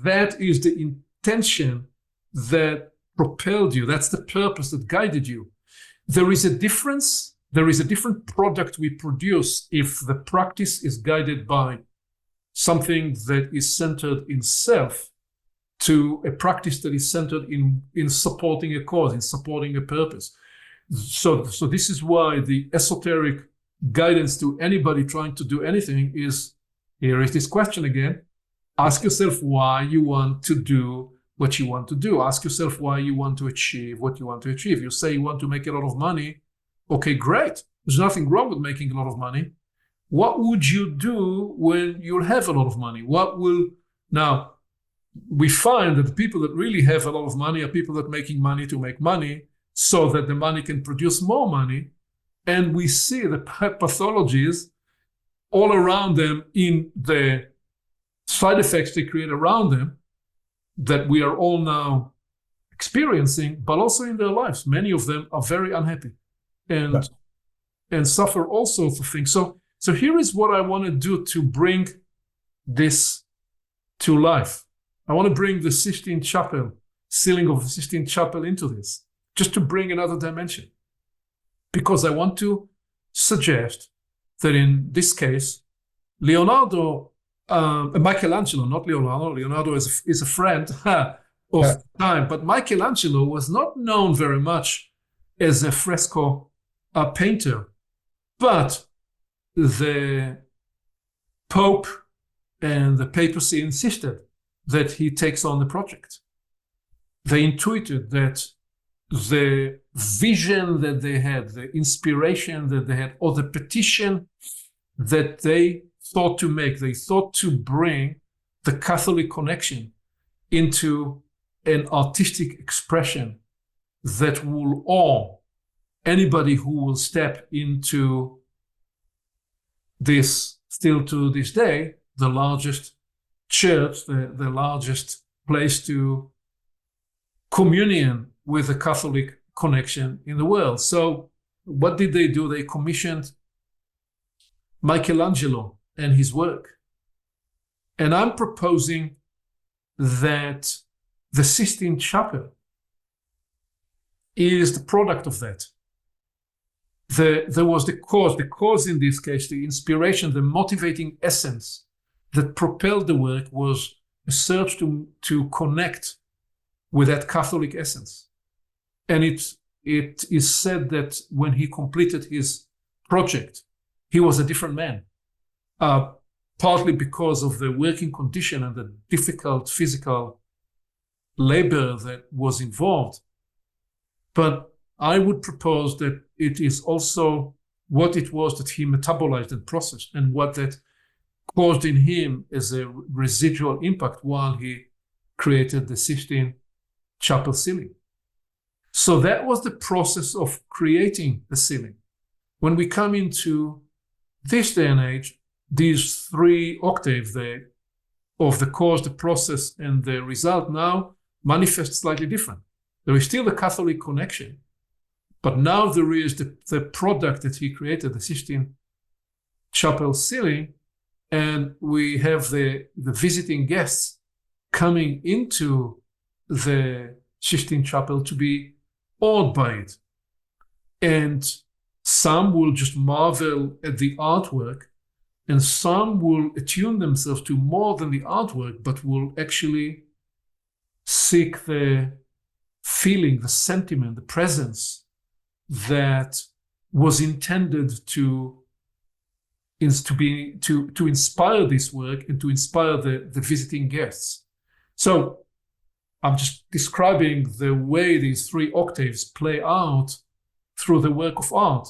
Speaker 1: that is the intention that propelled you. That's the purpose that guided you. There is a difference. There is a different product we produce if the practice is guided by something that is centered in self to a practice that is centered in supporting a cause, in supporting a purpose. So this is why the esoteric guidance to anybody trying to do anything is, here is this question again. Ask yourself why you want to do what you want to do. Ask yourself why you want to achieve what you want to achieve. You say you want to make a lot of money. Okay, great. There's nothing wrong with making a lot of money. What would you do when you'll have a lot of money? Now, we find that the people that really have a lot of money are people that are making money to make money so that the money can produce more money. And we see the pathologies all around them in the side effects they create around them that we are all now experiencing, but also in their lives. Many of them are very unhappy and suffer all sorts of things. So here is what I want to do to bring this to life. I want to bring the Sistine Chapel, ceiling of the Sistine Chapel into this, just to bring another dimension. Because I want to suggest that in this case, Michelangelo, not Leonardo. Leonardo is a friend of time, but Michelangelo was not known very much as a fresco painter. But the Pope and the papacy insisted that he takes on the project. They intuited that the vision that they had, the inspiration that they had, or the petition that they thought to make. They thought to bring the Catholic connection into an artistic expression that will awe anybody who will step into this, still to this day, the largest church, the largest place to communion with the Catholic connection in the world. So what did they do? They commissioned Michelangelo and his work. And I'm proposing that the Sistine Chapel is the product of that. There was the cause in this case, the inspiration, the motivating essence that propelled the work was a search to connect with that Catholic essence. And it is said that when he completed his project, he was a different man, partly because of the working condition and the difficult physical labor that was involved. But I would propose that it is also what it was that he metabolized and processed, and what that caused in him as a residual impact while he created the Sistine Chapel ceiling. So that was the process of creating the ceiling. When we come into this day and age, these three octaves of the cause, the process, and the result now manifest slightly different. There is still a Catholic connection, but now there is the product that he created, the Sistine Chapel ceiling, and we have the visiting guests coming into the Sistine Chapel to be awed by it. And some will just marvel at the artwork, and some will attune themselves to more than the artwork, but will actually seek the feeling, the sentiment, the presence that was intended to inspire this work and to inspire the visiting guests. So I'm just describing the way these three octaves play out through the work of art.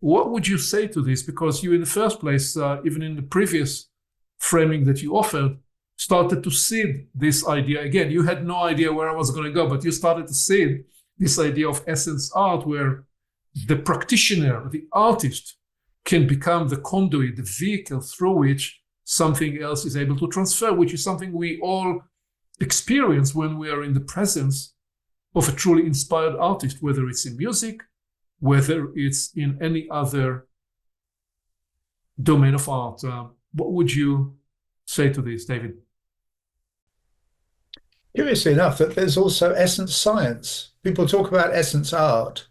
Speaker 1: What would you say to this? Because you, in the first place, even in the previous framing that you offered, started to seed this idea. Again, you had no idea where I was going to go, but you started to seed this idea of essence art, where the practitioner, the artist, can become the conduit, the vehicle through which something else is able to transfer, which is something we all experience when we are in the presence of a truly inspired artist, whether it's in music, whether it's in any other domain of art. What would you say to this, David?
Speaker 2: Curiously enough, that there's also essence science. People talk about essence art,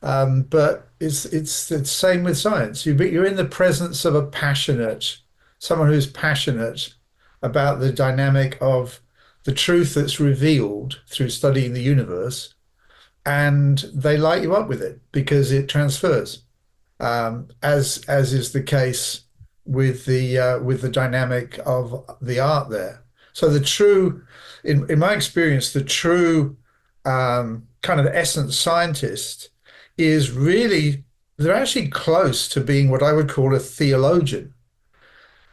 Speaker 2: but it's the same with science. You're in the presence of someone who's passionate about the dynamic of the truth that's revealed through studying the universe, and they light you up with it because it transfers, as is the case with the dynamic of the art there. So the true, in my experience, the true kind of essence scientist is really, they're actually close to being what I would call a theologian.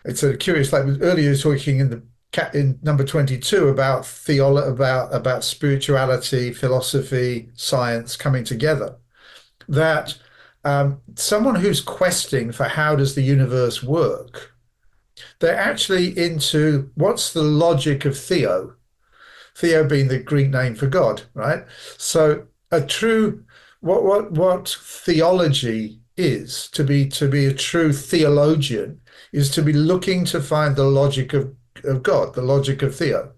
Speaker 2: It's a curious, like earlier you were talking in number 22 about about spirituality, philosophy, science coming together. That someone who's questing for how does the universe work, they're actually into what's the logic of theo being the Greek name for God, right? So a true what theology is, to be a true theologian, is to be looking to find the logic of God, the logic of theo.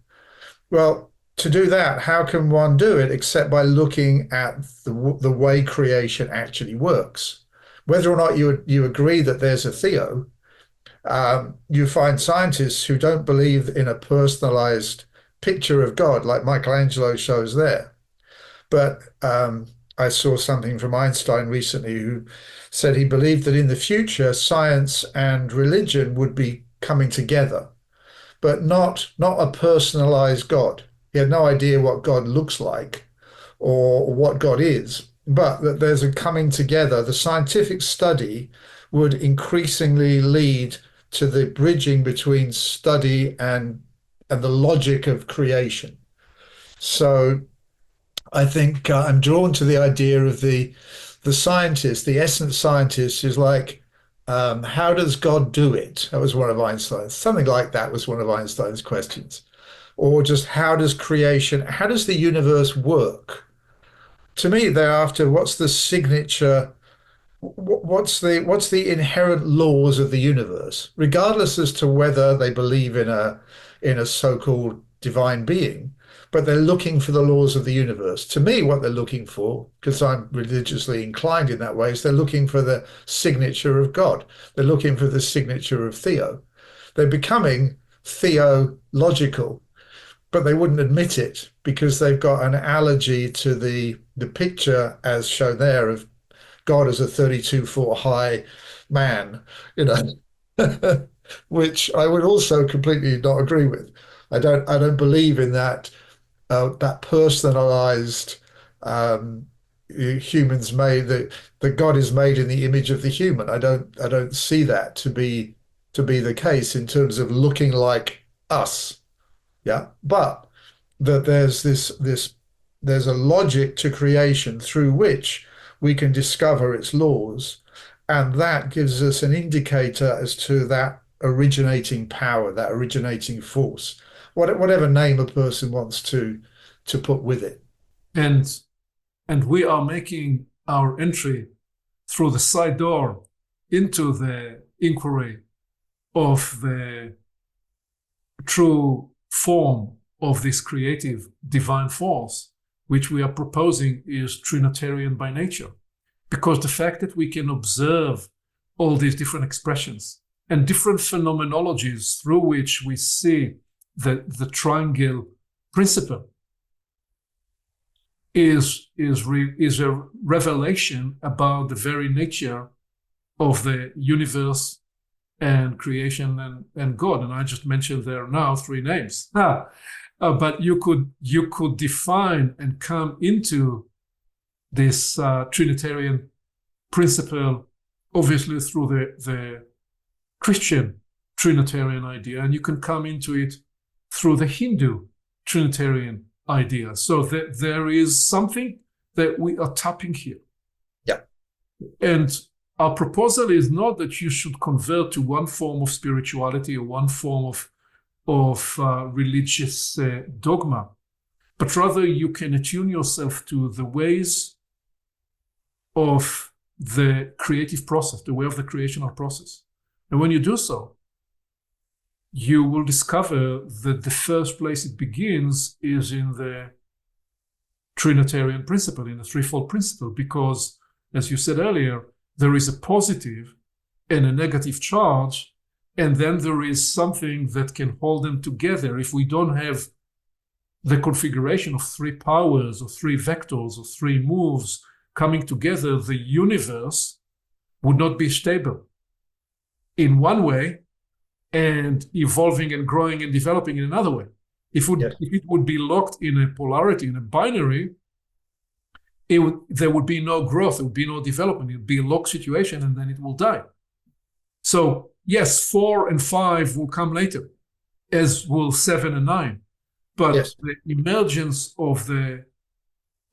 Speaker 2: Well, to do that, how can one do it except by looking at the way creation actually works? Whether or not you agree that there's a theo, you find scientists who don't believe in a personalized picture of God like Michelangelo shows there. But I saw something from Einstein recently who said he believed that in the future science and religion would be coming together, but not a personalized God. He had no idea what God looks like or what God is, but that there's a coming together. The scientific study would increasingly lead to the bridging between study and the logic of creation. So I think I'm drawn to the idea of the scientist, the essence scientist, is like, how does God do it? That was one of Einstein's. Something like that was one of Einstein's questions. Or just how does creation, how does the universe work? To me, thereafter, what's the signature? What's the inherent laws of the universe, regardless as to whether they believe in a so-called divine being, but they're looking for the laws of the universe. To me, what they're looking for, because I'm religiously inclined in that way, is they're looking for the signature of God. They're looking for the signature of Theo. They're becoming theological, but they wouldn't admit it because they've got an allergy to the picture as shown there of God as a 32-foot high man, you know, which I would also completely not agree with. I don't believe in that personalized humans made that God is made in the image of the human. I don't see that to be the case in terms of looking like us. Yeah, but that there's a logic to creation through which we can discover its laws, and that gives us an indicator as to that originating power, that originating force, whatever name a person wants to put with it.
Speaker 1: And we are making our entry through the side door into the inquiry of the true form of this creative divine force, which we are proposing is Trinitarian by nature. Because the fact that we can observe all these different expressions and different phenomenologies through which we see the triangle principle is a revelation about the very nature of the universe and creation and God. And I just mentioned there now 3 names. But you could define and come into this Trinitarian principle, obviously through the Christian Trinitarian idea, and you can come into it through the Hindu Trinitarian idea. So there is something that we are tapping here.
Speaker 2: Yeah.
Speaker 1: And our proposal is not that you should convert to one form of spirituality or one form of religious dogma, but rather you can attune yourself to the ways of the creative process, the way of the creational process. And when you do so, you will discover that the first place it begins is in the Trinitarian principle, in the threefold principle, because, as you said earlier, there is a positive and a negative charge, and then there is something that can hold them together. If we don't have the configuration of 3 powers or 3 vectors or 3 moves coming together, the universe would not be stable in one way and evolving and growing and developing in another way. If it would be locked in a polarity, in a binary, there would be no growth, there would be no development. It would be a locked situation, and then it will die. So yes, 4 and 5 will come later, as will 7 and 9. But yes, the emergence of the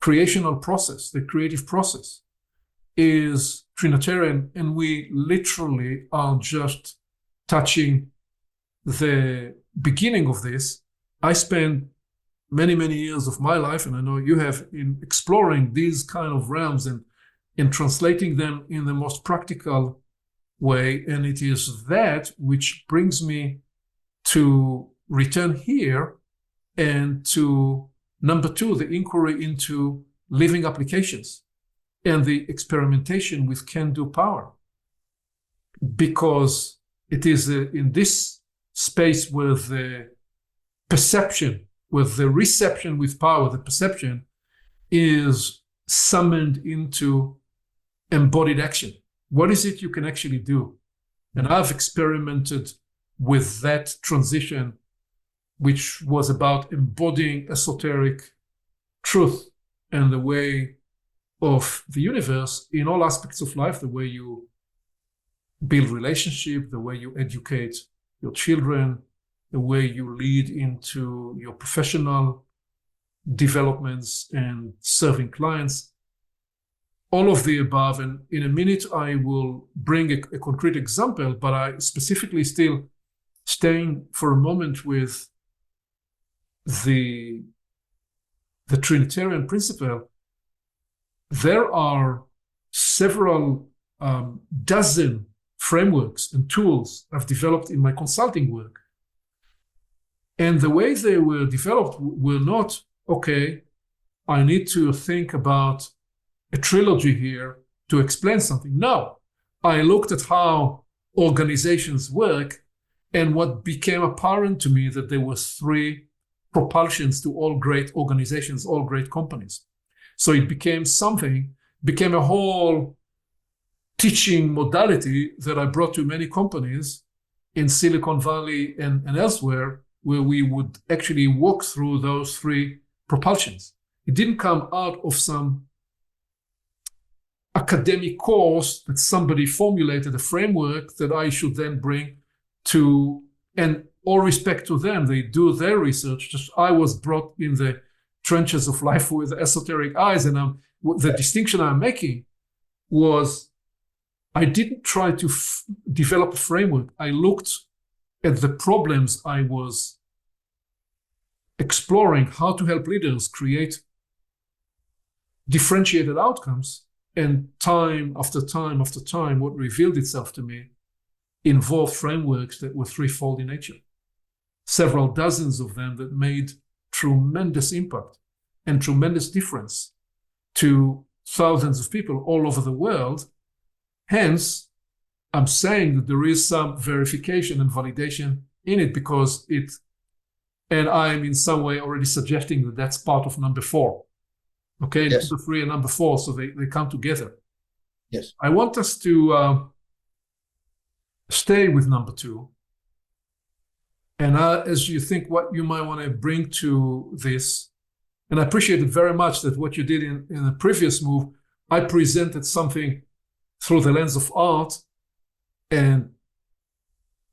Speaker 1: creational process, the creative process, is Trinitarian, and we literally are just touching the beginning of this. I spent many, many years of my life, and I know you have, in exploring these kind of realms and in translating them in the most practical way. And it is that which brings me to return here and to number 2, the inquiry into living applications and the experimentation with can-do power. Because it is in this space where the perception, with the reception with power, the perception is summoned into embodied action. What is it you can actually do? And I've experimented with that transition, which was about embodying esoteric truth and the way of the universe in all aspects of life, the way you build relationship, the way you educate your children, the way you lead into your professional developments and serving clients, all of the above. And in a minute, I will bring a concrete example, but I specifically still staying for a moment with the Trinitarian principle. There are several dozen frameworks and tools I've developed in my consulting work. And the way they were developed were not, okay, I need to think about a trilogy here to explain something. No, I looked at how organizations work, and what became apparent to me that there were three propulsions to all great organizations, all great companies. So it became a whole teaching modality that I brought to many companies in Silicon Valley and elsewhere, where we would actually walk through those three propulsions. It didn't come out of some academic course that somebody formulated a framework that I should then bring to, and all respect to them, they do their research. Just I was brought in the trenches of life with esoteric eyes, and the distinction I'm making was I didn't try to develop a framework. I looked at the problems I was exploring, how to help leaders create differentiated outcomes, and time after time after time, what revealed itself to me involved frameworks that were threefold in nature. Several dozens of them that made tremendous impact and tremendous difference to thousands of people all over the world. Hence, I'm saying that there is some verification and validation in it, because and I'm in some way already suggesting that that's part of number 4. Okay, yes. Number 3 and number 4, so they come together.
Speaker 2: Yes.
Speaker 1: I want us to stay with number 2. And as you think what you might want to bring to this, and I appreciate it very much that what you did in the previous move, I presented something through the lens of art and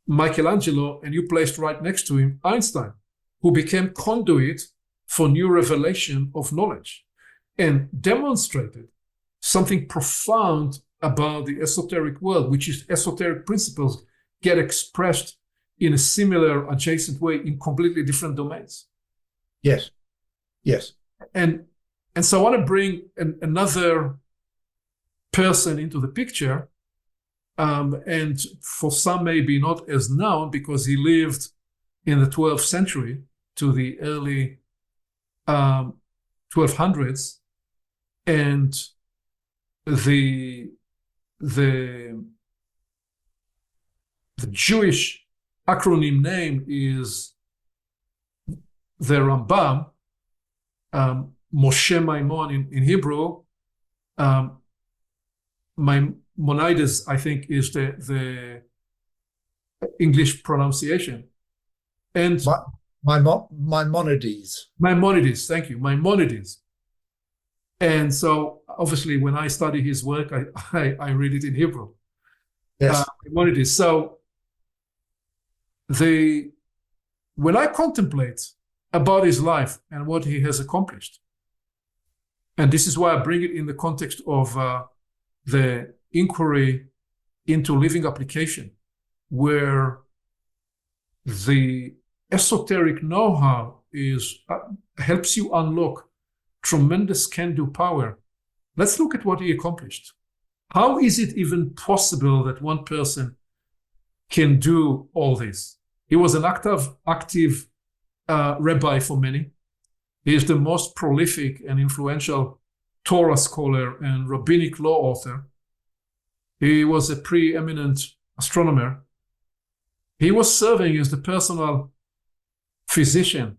Speaker 1: Michelangelo, and you placed right next to him Einstein, who became conduit for new revelation of knowledge and demonstrated something profound about the esoteric world, which is esoteric principles get expressed in a similar adjacent way in completely different domains.
Speaker 2: Yes. Yes.
Speaker 1: And so I want to bring another person into the picture, and for some maybe not as known because he lived in the 12th century to the early 1200s, and the Jewish acronym name is the Rambam, Moshe Maimon in Hebrew. Maimonides, I think, is the English pronunciation. And
Speaker 2: Maimonides.
Speaker 1: Maimonides, thank you, Maimonides. And so, obviously, when I study his work, I read it in Hebrew.
Speaker 2: Yes.
Speaker 1: Maimonides. So, when I contemplate about his life and what he has accomplished, and this is why I bring it in the context of the inquiry into living application, where the esoteric know-how helps you unlock tremendous can-do power. Let's look at what he accomplished. How is it even possible that one person can do all this? He was an active rabbi for many. He is the most prolific and influential Torah scholar and rabbinic law author. He was a preeminent astronomer. He was serving as the personal physician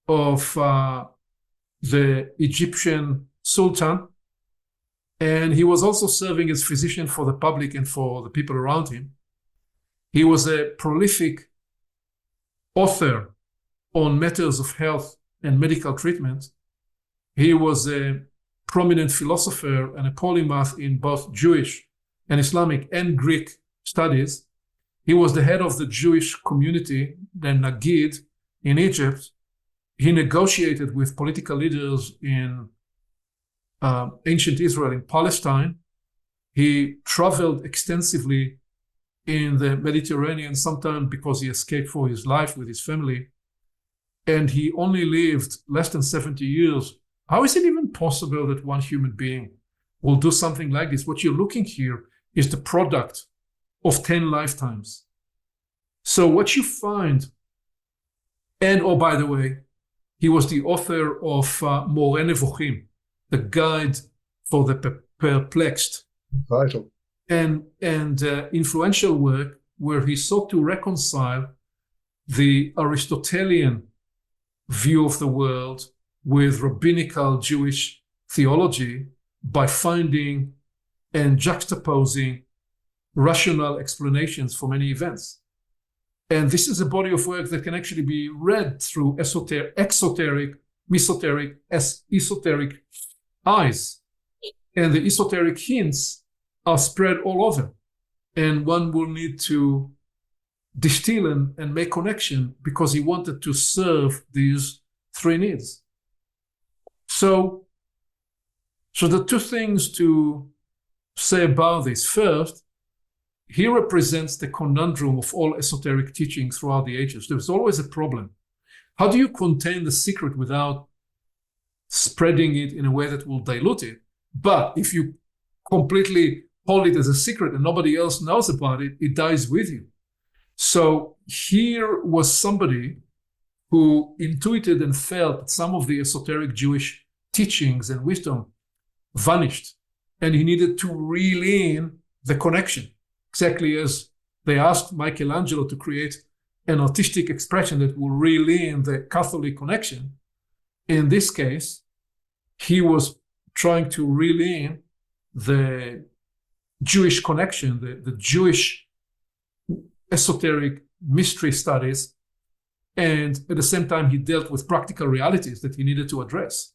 Speaker 1: of the Egyptian Sultan, and he was also serving as physician for the public and for the people around him. He was a prolific author on matters of health and medical treatment. He was a prominent philosopher and a polymath in both Jewish and Islamic and Greek studies. He was the head of the Jewish community, the Nagid, in Egypt. He negotiated with political leaders in ancient Israel, in Palestine. He traveled extensively in the Mediterranean, sometimes because he escaped for his life with his family. And he only lived less than 70 years. How is it even possible that one human being will do something like this? What you're looking here is the product of 10 lifetimes. So what you find, and oh, by the way, he was the author of More Nevuchim, the guide for the perplexed.
Speaker 2: Vital.
Speaker 1: And influential work where he sought to reconcile the Aristotelian view of the world with rabbinical Jewish theology by finding and juxtaposing rational explanations for many events. And this is a body of work that can actually be read through exoteric, mesoteric, esoteric eyes. And the esoteric hints are spread all over. And one will need to distill and make connection because he wanted to serve these three needs. So the two things to say about this. First, he represents the conundrum of all esoteric teaching throughout the ages. There's always a problem. How do you contain the secret without spreading it in a way that will dilute it? But if you completely hold it as a secret and nobody else knows about it, it dies with you. So here was somebody who intuited and felt that some of the esoteric Jewish teachings and wisdom vanished, and he needed to reel in the connection, exactly as they asked Michelangelo to create an artistic expression that will reel in the Catholic connection. In this case, he was trying to reel in the Jewish connection, the Jewish esoteric mystery studies, and at the same time he dealt with practical realities that he needed to address.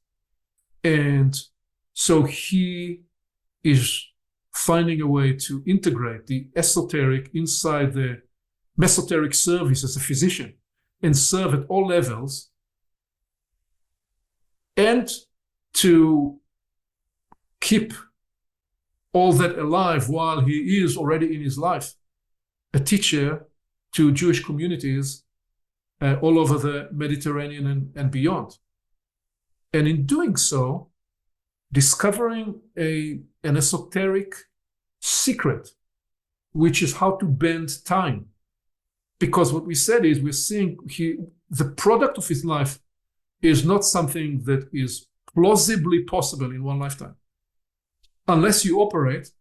Speaker 1: And so he is finding a way to integrate the esoteric inside the mesoteric service as a physician and serve at all levels, and to keep all that alive while he is already in his life a teacher to Jewish communities all over the Mediterranean and beyond. And in doing so, discovering an esoteric secret, which is how to bend time. Because what we said is we're seeing the product of his life is not something that is plausibly possible in one lifetime, unless you operate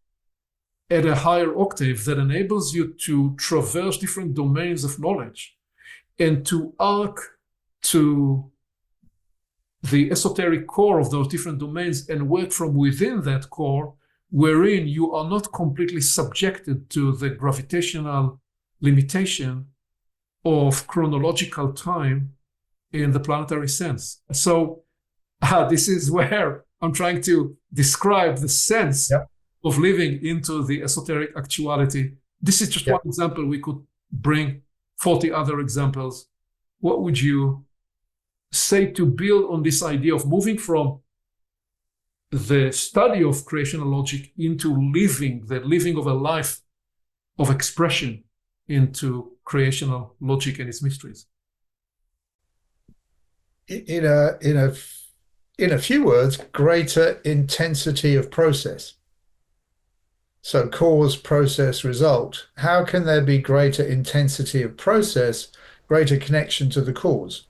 Speaker 1: at a higher octave that enables you to traverse different domains of knowledge and to arc to the esoteric core of those different domains and work from within that core, wherein you are not completely subjected to the gravitational limitation of chronological time in the planetary sense. So this is where I'm trying to describe the sense of living into the esoteric actuality. This is just one example. We could bring 40 other examples. What would you say to build on this idea of moving from the study of creational logic into the living of a life of expression into creational logic and its mysteries?
Speaker 2: In a few words, greater intensity of process. So cause, process, result. How can there be greater intensity of process, greater connection to the cause?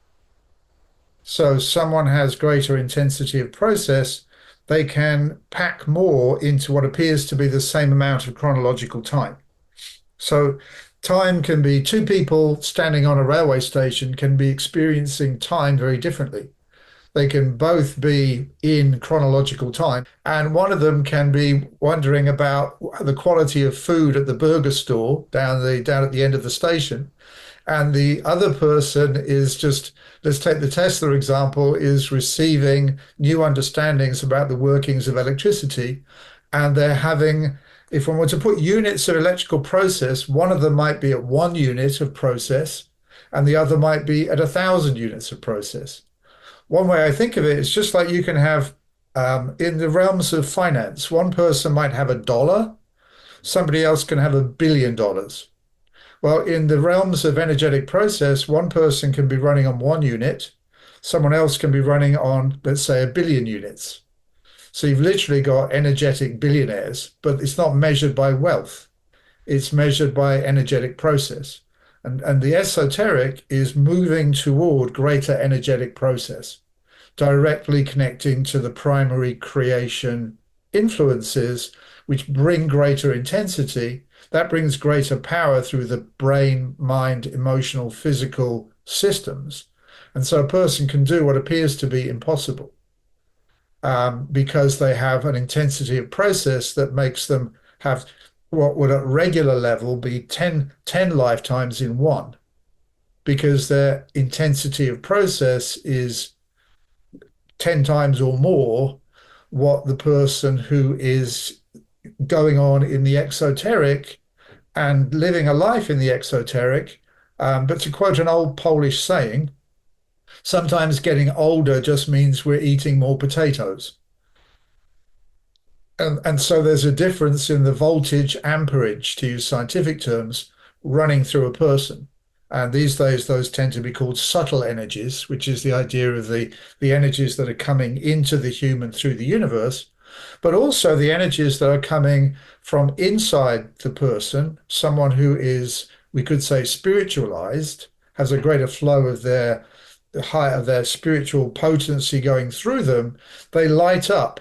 Speaker 2: So someone has greater intensity of process, they can pack more into what appears to be the same amount of chronological time. So time can be two people standing on a railway station can be experiencing time very differently. They can both be in chronological time, and one of them can be wondering about the quality of food at the burger store down at the end of the station, and the other person is just, let's take the Tesla example, is receiving new understandings about the workings of electricity, and they're having if one were to put units of electrical process, one of them might be at 1 unit of process, and the other might be at 1,000 units of process. One way I think of it is just like you can have in the realms of finance, one person might have $1, somebody else can have $1 billion. Well, in the realms of energetic process, one person can be running on 1 unit, someone else can be running on, let's say, 1 billion units. So you've literally got energetic billionaires, but it's not measured by wealth. It's measured by energetic process. And the esoteric is moving toward greater energetic process, directly connecting to the primary creation influences, which bring greater intensity. That brings greater power through the brain, mind, emotional, physical systems. And so a person can do what appears to be impossible because they have an intensity of process that makes them have what would at regular level be 10 lifetimes in one, because their intensity of process is 10 times or more what the person who is going on in the exoteric and living a life in the exoteric. But to quote an old Polish saying, sometimes getting older just means we're eating more potatoes. And so there's a difference in the voltage amperage, to use scientific terms, running through a person. And these days, those tend to be called subtle energies, which is the idea of the energies that are coming into the human through the universe, but also the energies that are coming from inside the person, someone who is, we could say, spiritualized, has a greater flow of their spiritual potency going through them. They light up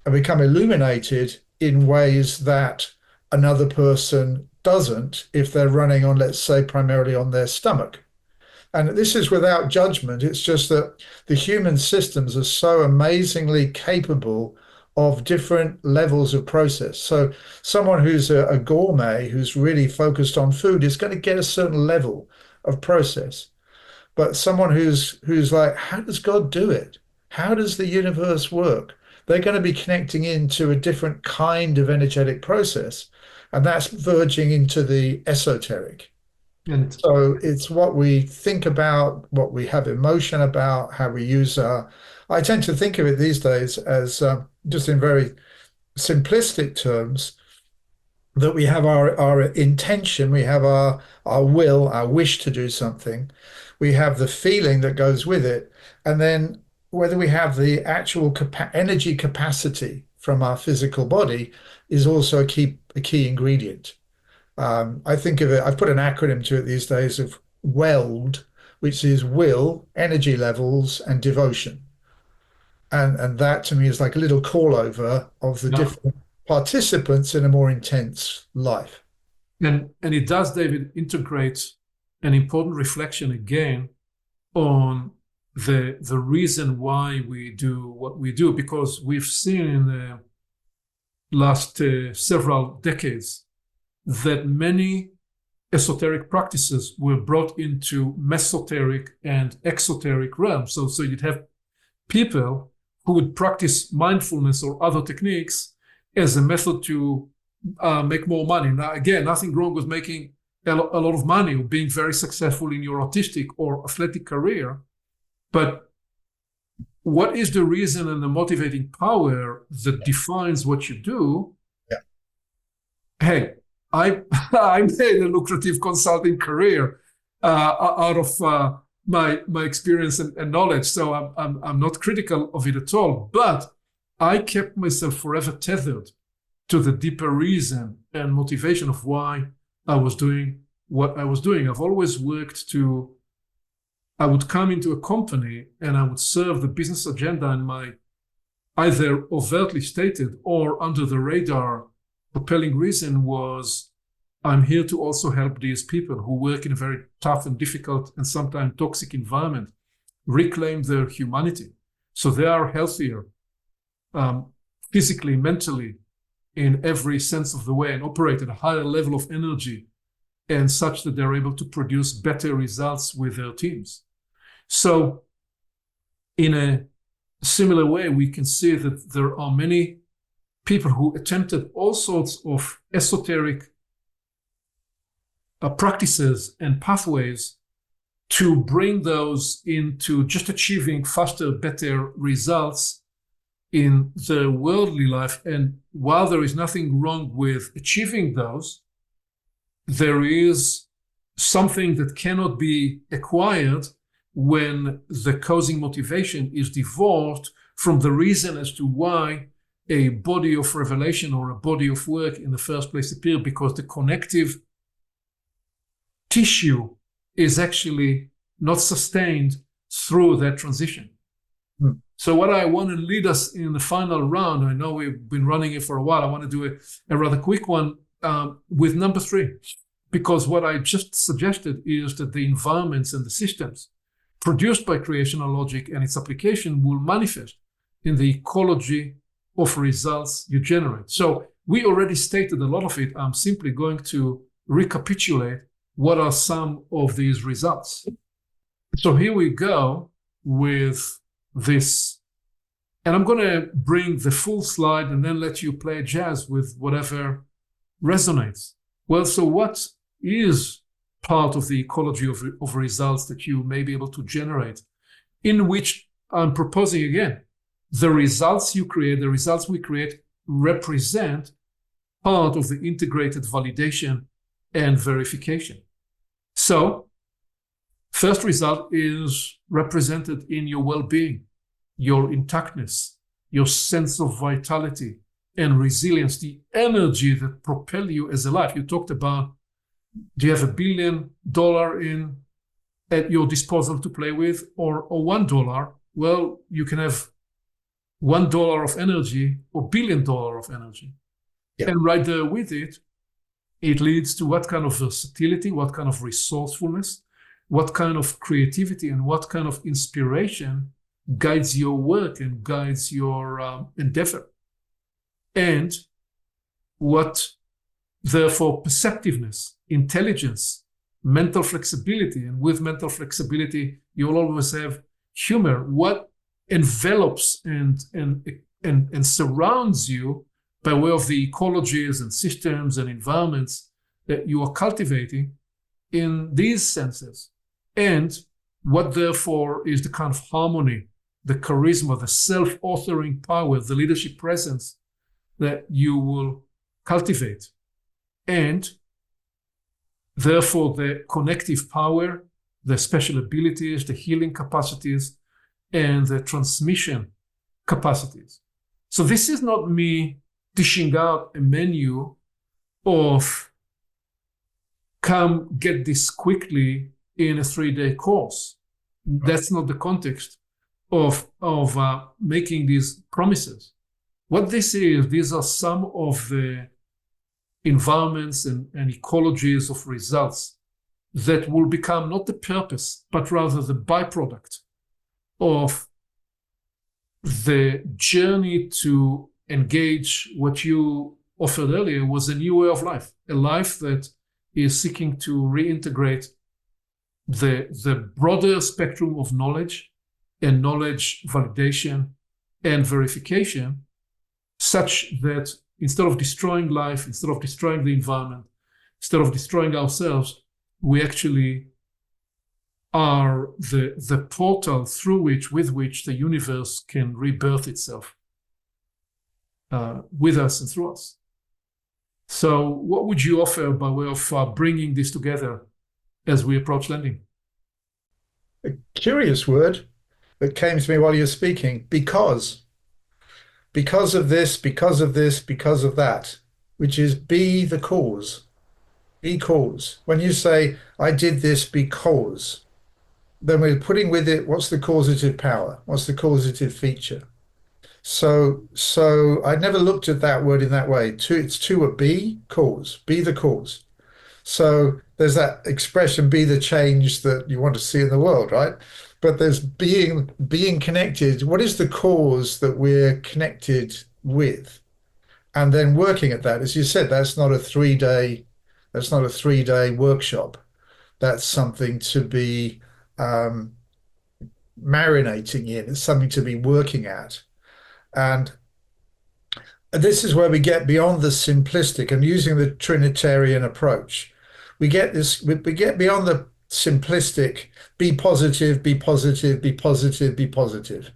Speaker 2: and become illuminated in ways that another person doesn't if they're running on, let's say, primarily on their stomach. And this is without judgment. It's just that the human systems are so amazingly capable of different levels of process. So someone who's a gourmet, who's really focused on food, is going to get a certain level of process. But someone who's like, how does God do it? How does the universe work? They're going to be connecting into a different kind of energetic process, and that's verging into the esoteric.
Speaker 1: And
Speaker 2: So it's what we think about, what we have emotion about, how we use I tend to think of it these days as just in very simplistic terms, that we have our intention, we have our will, our wish to do something, we have the feeling that goes with it, and then whether we have the actual energy capacity from our physical body is also a key ingredient. I think of it, I've put an acronym to it these days of WELD, which is will, energy levels, and devotion. And that to me is like a little call over of the
Speaker 1: yeah,
Speaker 2: different participants in a more intense life.
Speaker 1: and it does, David, integrate an important reflection again on the reason why we do what we do, because we've seen in the last several decades that many esoteric practices were brought into mesoteric and exoteric realms. So you'd have people who would practice mindfulness or other techniques as a method to make more money. Now, again, nothing wrong with making a lot of money or being very successful in your artistic or athletic career. But what is the reason and the motivating power that defines what you do?
Speaker 2: Yeah.
Speaker 1: Hey, I made a lucrative consulting career out of my experience and knowledge, so I'm not critical of it at all. But I kept myself forever tethered to the deeper reason and motivation of why I was doing what I was doing. I've always worked to. I would come into a company and I would serve the business agenda, and my either overtly stated or under the radar propelling reason was, I'm here to also help these people who work in a very tough and difficult and sometimes toxic environment reclaim their humanity. So they are healthier physically, mentally, in every sense of the way, and operate at a higher level of energy, and such that they're able to produce better results with their teams. So in a similar way, we can see that there are many people who attempted all sorts of esoteric practices and pathways to bring those into just achieving faster, better results in the worldly life. And while there is nothing wrong with achieving those, there is something that cannot be acquired when the causing motivation is divorced from the reason as to why a body of revelation or a body of work in the first place appeared, because the connective tissue is actually not sustained through that transition. So what I want to lead us in the final round, I know we've been running it for a while, I want to do a rather quick one with number 3, because what I just suggested is that the environments and the systems produced by creational logic and its application will manifest in the ecology of results you generate. So we already stated a lot of it. I'm simply going to recapitulate what are some of these results. So here we go with this. And I'm going to bring the full slide and then let you play jazz with whatever resonates. Well, so what is part of the ecology of results that you may be able to generate, in which I'm proposing again, the results you create, the results we create represent part of the integrated validation and verification. So, first result is represented in your well-being, your intactness, your sense of vitality and resilience, the energy that propel you as a life. You talked about, do you have $1 billion at your disposal to play with, or $1? Well, you can have $1 of energy or $1 billion of energy. Yeah. And right there with it, it leads to what kind of versatility, what kind of resourcefulness, what kind of creativity, and what kind of inspiration guides your work and guides your endeavor. And what, therefore, perceptiveness, intelligence, mental flexibility, and with mental flexibility, you'll always have humor. What envelops and surrounds you by way of the ecologies and systems and environments that you are cultivating in these senses. And what, therefore, is the kind of harmony, the charisma, the self-authoring power, the leadership presence that you will cultivate. And therefore, the connective power, the special abilities, the healing capacities, and the transmission capacities. So this is not me dishing out a menu of come get this quickly in a 3-day course. That's not the context of making these promises. What this is, these are some of the environments and ecologies of results that will become not the purpose, but rather the byproduct of the journey to engage what you offered earlier was a new way of life, a life that is seeking to reintegrate the broader spectrum of knowledge and knowledge validation and verification, such that instead of destroying life, instead of destroying the environment, instead of destroying ourselves, we actually are the portal through with which the universe can rebirth itself with us and through us. So what would you offer by way of bringing this together as we approach landing?
Speaker 2: A curious word that came to me while you're speaking, because of this, because of this, because of that, which is be the cause. Be cause. When you say, I did this because, then we're putting with it, what's the causative power? What's the causative feature? So I never looked at that word in that way. It's to a be, cause, be the cause. So there's that expression, be the change that you want to see in the world, right? But there's being connected. What is the cause that we're connected with? And then working at that, as you said, that's not a 3-day workshop. That's something to be marinating in. It's something to be working at. And this is where we get beyond the simplistic and using the Trinitarian approach. We get beyond the simplistic, be positive, be positive, be positive, be positive.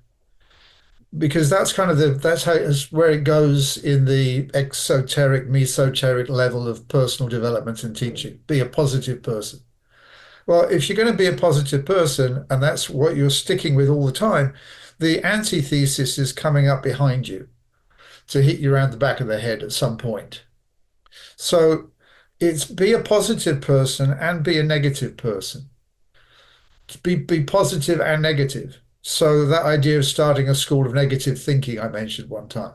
Speaker 2: Because that's kind of that's where it goes in the exoteric, mesoteric level of personal development and teaching. Be a positive person. Well, if you're going to be a positive person and that's what you're sticking with all the time, the antithesis is coming up behind you to hit you around the back of the head at some point. So it's be a positive person and be a negative person. Be positive and negative. So that idea of starting a school of negative thinking I mentioned one time.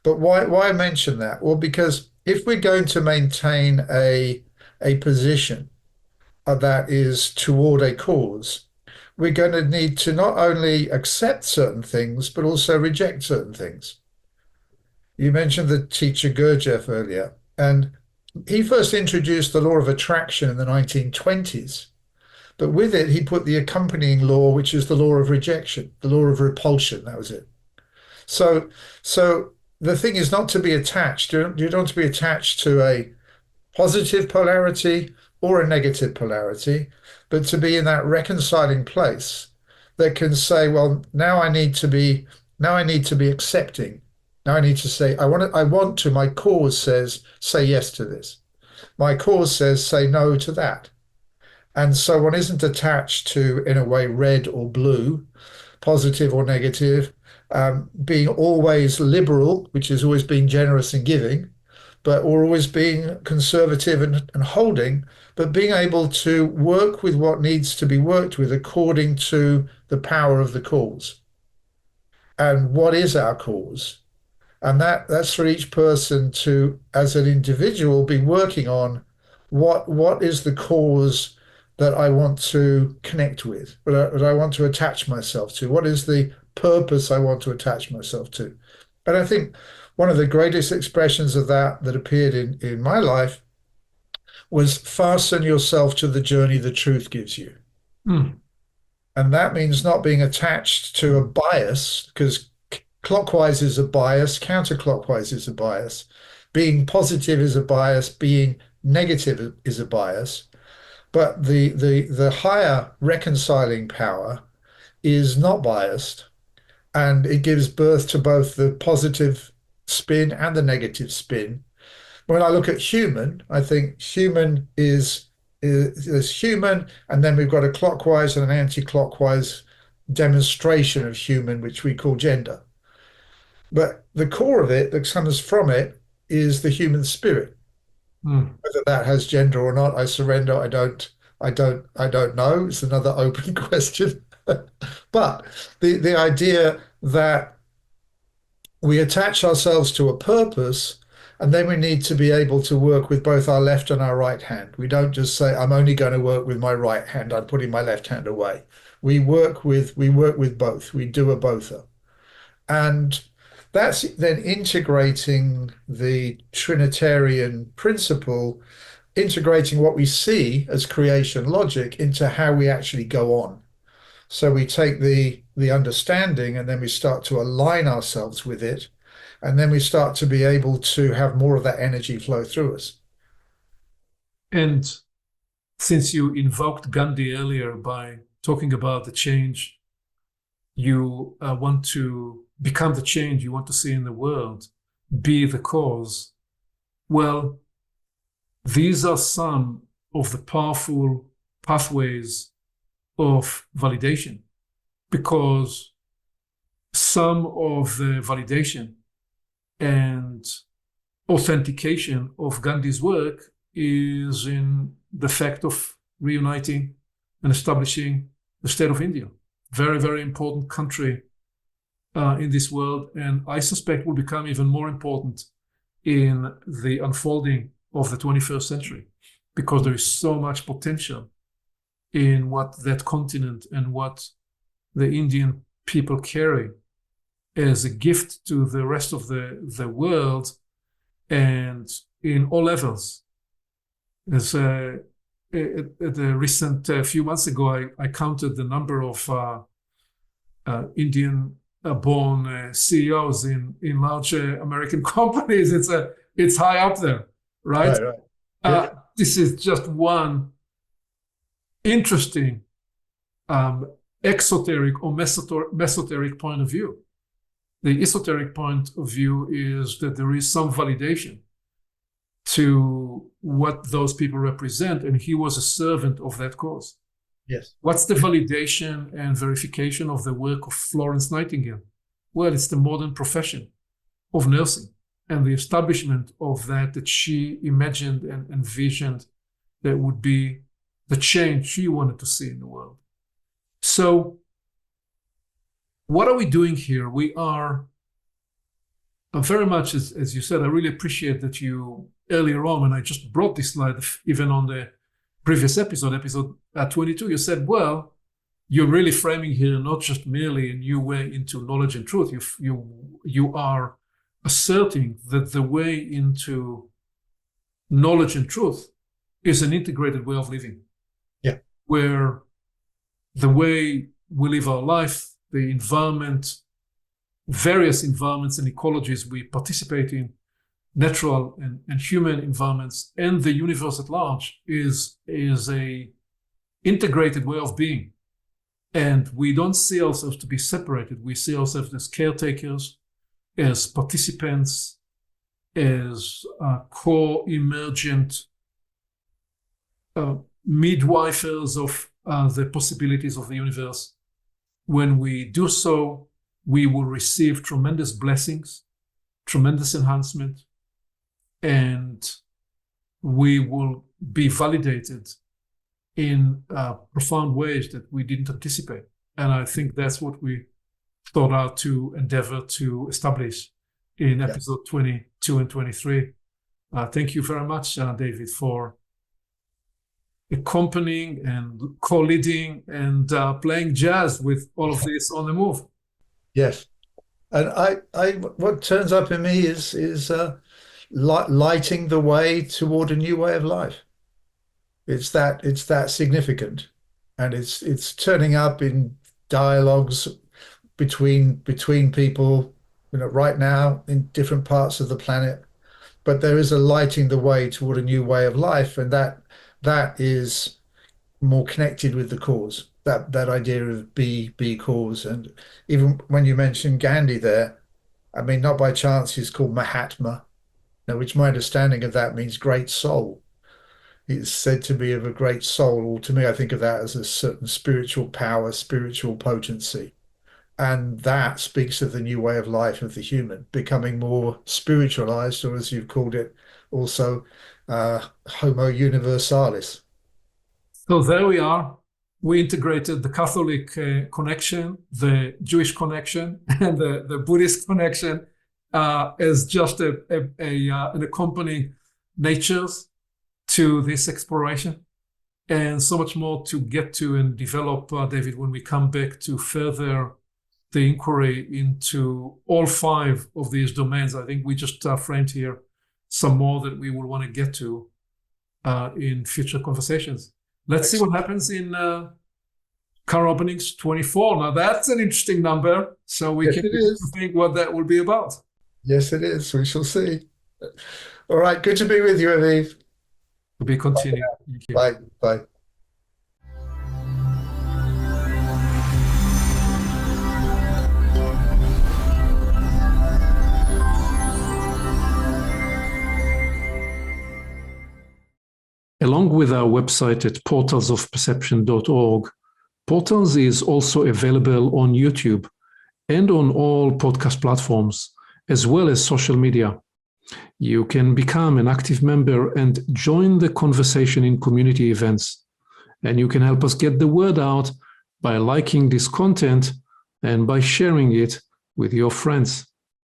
Speaker 2: But why mention that? Well, because if we're going to maintain a position that is toward a cause, we're going to need to not only accept certain things, but also reject certain things. You mentioned the teacher Gurdjieff earlier, and he first introduced the law of attraction in the 1920s. But with it, he put the accompanying law, which is the law of rejection, the law of repulsion. That was it. So, so the thing is not to be attached. You don't want to be attached to a positive polarity or a negative polarity, but to be in that reconciling place that can say, well, now I need to be accepting. Now I need to say, I want to, my cause says, say yes to this. My cause says, say no to that. And so one isn't attached to, in a way, red or blue, positive or negative, being always liberal, which is always being generous and giving, but or always being conservative and holding, but being able to work with what needs to be worked with according to the power of the cause. And what is our cause? And that's for each person to, as an individual, be working on what is the cause that I want to connect with, that I want to attach myself to? What is the purpose I want to attach myself to? And I think one of the greatest expressions of that appeared in my life was fasten yourself to the journey the truth gives you.
Speaker 1: Mm.
Speaker 2: And that means not being attached to a bias, because clockwise is a bias, counterclockwise is a bias. Being positive is a bias, being negative is a bias. But the higher reconciling power is not biased, and it gives birth to both the positive spin and the negative spin. When I look at human, I think human is human, and then we've got a clockwise and an anti-clockwise demonstration of human, which we call gender. But the core of it that comes from it is the human spirit.
Speaker 1: Mm.
Speaker 2: Whether that has gender or not, I surrender. I don't know. It's another open question. But the idea that we attach ourselves to a purpose, and then we need to be able to work with both our left and our right hand. We don't just say, I'm only going to work with my right hand, I'm putting my left hand away. We work with both. We do a bother. And that's then integrating the Trinitarian principle, integrating what we see as creation logic into how we actually go on. So we take the understanding and then we start to align ourselves with it, and then we start to be able to have more of that energy flow through us.
Speaker 1: And since you invoked Gandhi earlier by talking about the change you want to become, the change you want to see in the world, be the cause. Well, these are some of the powerful pathways of validation, because some of the validation and authentication of Gandhi's work is in the fact of reuniting and establishing the state of India. Very, very important country in this world, and I suspect will become even more important in the unfolding of the 21st century, because there is so much potential in what that continent and what the Indian people carry as a gift to the rest of the world, and in all levels. As at the recent few months ago, I counted the number of Indian CEOs in large American companies. It's high up there, right?
Speaker 2: Right. Yeah.
Speaker 1: This is just one interesting exoteric or mesoteric point of view. The esoteric point of view is that there is some validation to what those people represent, and he was a servant of that cause.
Speaker 2: Yes.
Speaker 1: What's the validation and verification of the work of Florence Nightingale? Well, it's the modern profession of nursing and the establishment of that she imagined and envisioned that would be the change she wanted to see in the world. So what are we doing here? We are very much, as you said, I really appreciate that you earlier on, when I just brought this slide, even on the previous episode 22, you said, well, you're really framing here not just merely a new way into knowledge and truth. You are asserting that the way into knowledge and truth is an integrated way of living.
Speaker 2: Yeah.
Speaker 1: Where the way we live our life, the environment, various environments and ecologies we participate in, natural and human environments, and the universe at large is a integrated way of being. And we don't see ourselves to be separated. We see ourselves as caretakers, as participants, as co-emergent midwifers of the possibilities of the universe. When we do so, we will receive tremendous blessings, tremendous enhancement, and we will be validated in profound ways that we didn't anticipate. And I think that's what we thought out to endeavor to establish in episode 22 and 23. Thank you very much, David, for accompanying and co-leading and playing jazz with all of this on the move.
Speaker 2: Yes. And I what turns up in me is lighting the way toward a new way of life. It's that significant, and it's turning up in dialogues between people, right now in different parts of the planet. But there is a lighting the way toward a new way of life, and that is more connected with the cause. That idea of be cause. And even when you mentioned Gandhi there, I mean, not by chance he's called Mahatma, which my understanding of that means great soul. It's said to be of a great soul, or to me, I think of that as a certain spiritual power, spiritual potency. And that speaks of the new way of life of the human, becoming more spiritualized, or as you've called it, also Homo universalis.
Speaker 1: So there we are. We integrated the Catholic connection, the Jewish connection, and the Buddhist connection as just an accompanying natures to this exploration, and so much more to get to and develop, David, when we come back to further the inquiry into all 5 of these domains. I think we just framed here some more that we will want to get to in future conversations. Let's see what happens in car openings 24. Now that's an interesting number, so we can think what that will be about.
Speaker 2: Yes, it is. We shall see. All right. Good to be with you, Aviv.
Speaker 1: To be continued. Thank you.
Speaker 2: Bye. Bye.
Speaker 1: Along with our website at portalsofperception.org, Portals is also available on YouTube and on all podcast platforms, as well as social media. You can become an active member and join the conversation in community events. And you can help us get the word out by liking this content and by sharing it with your friends.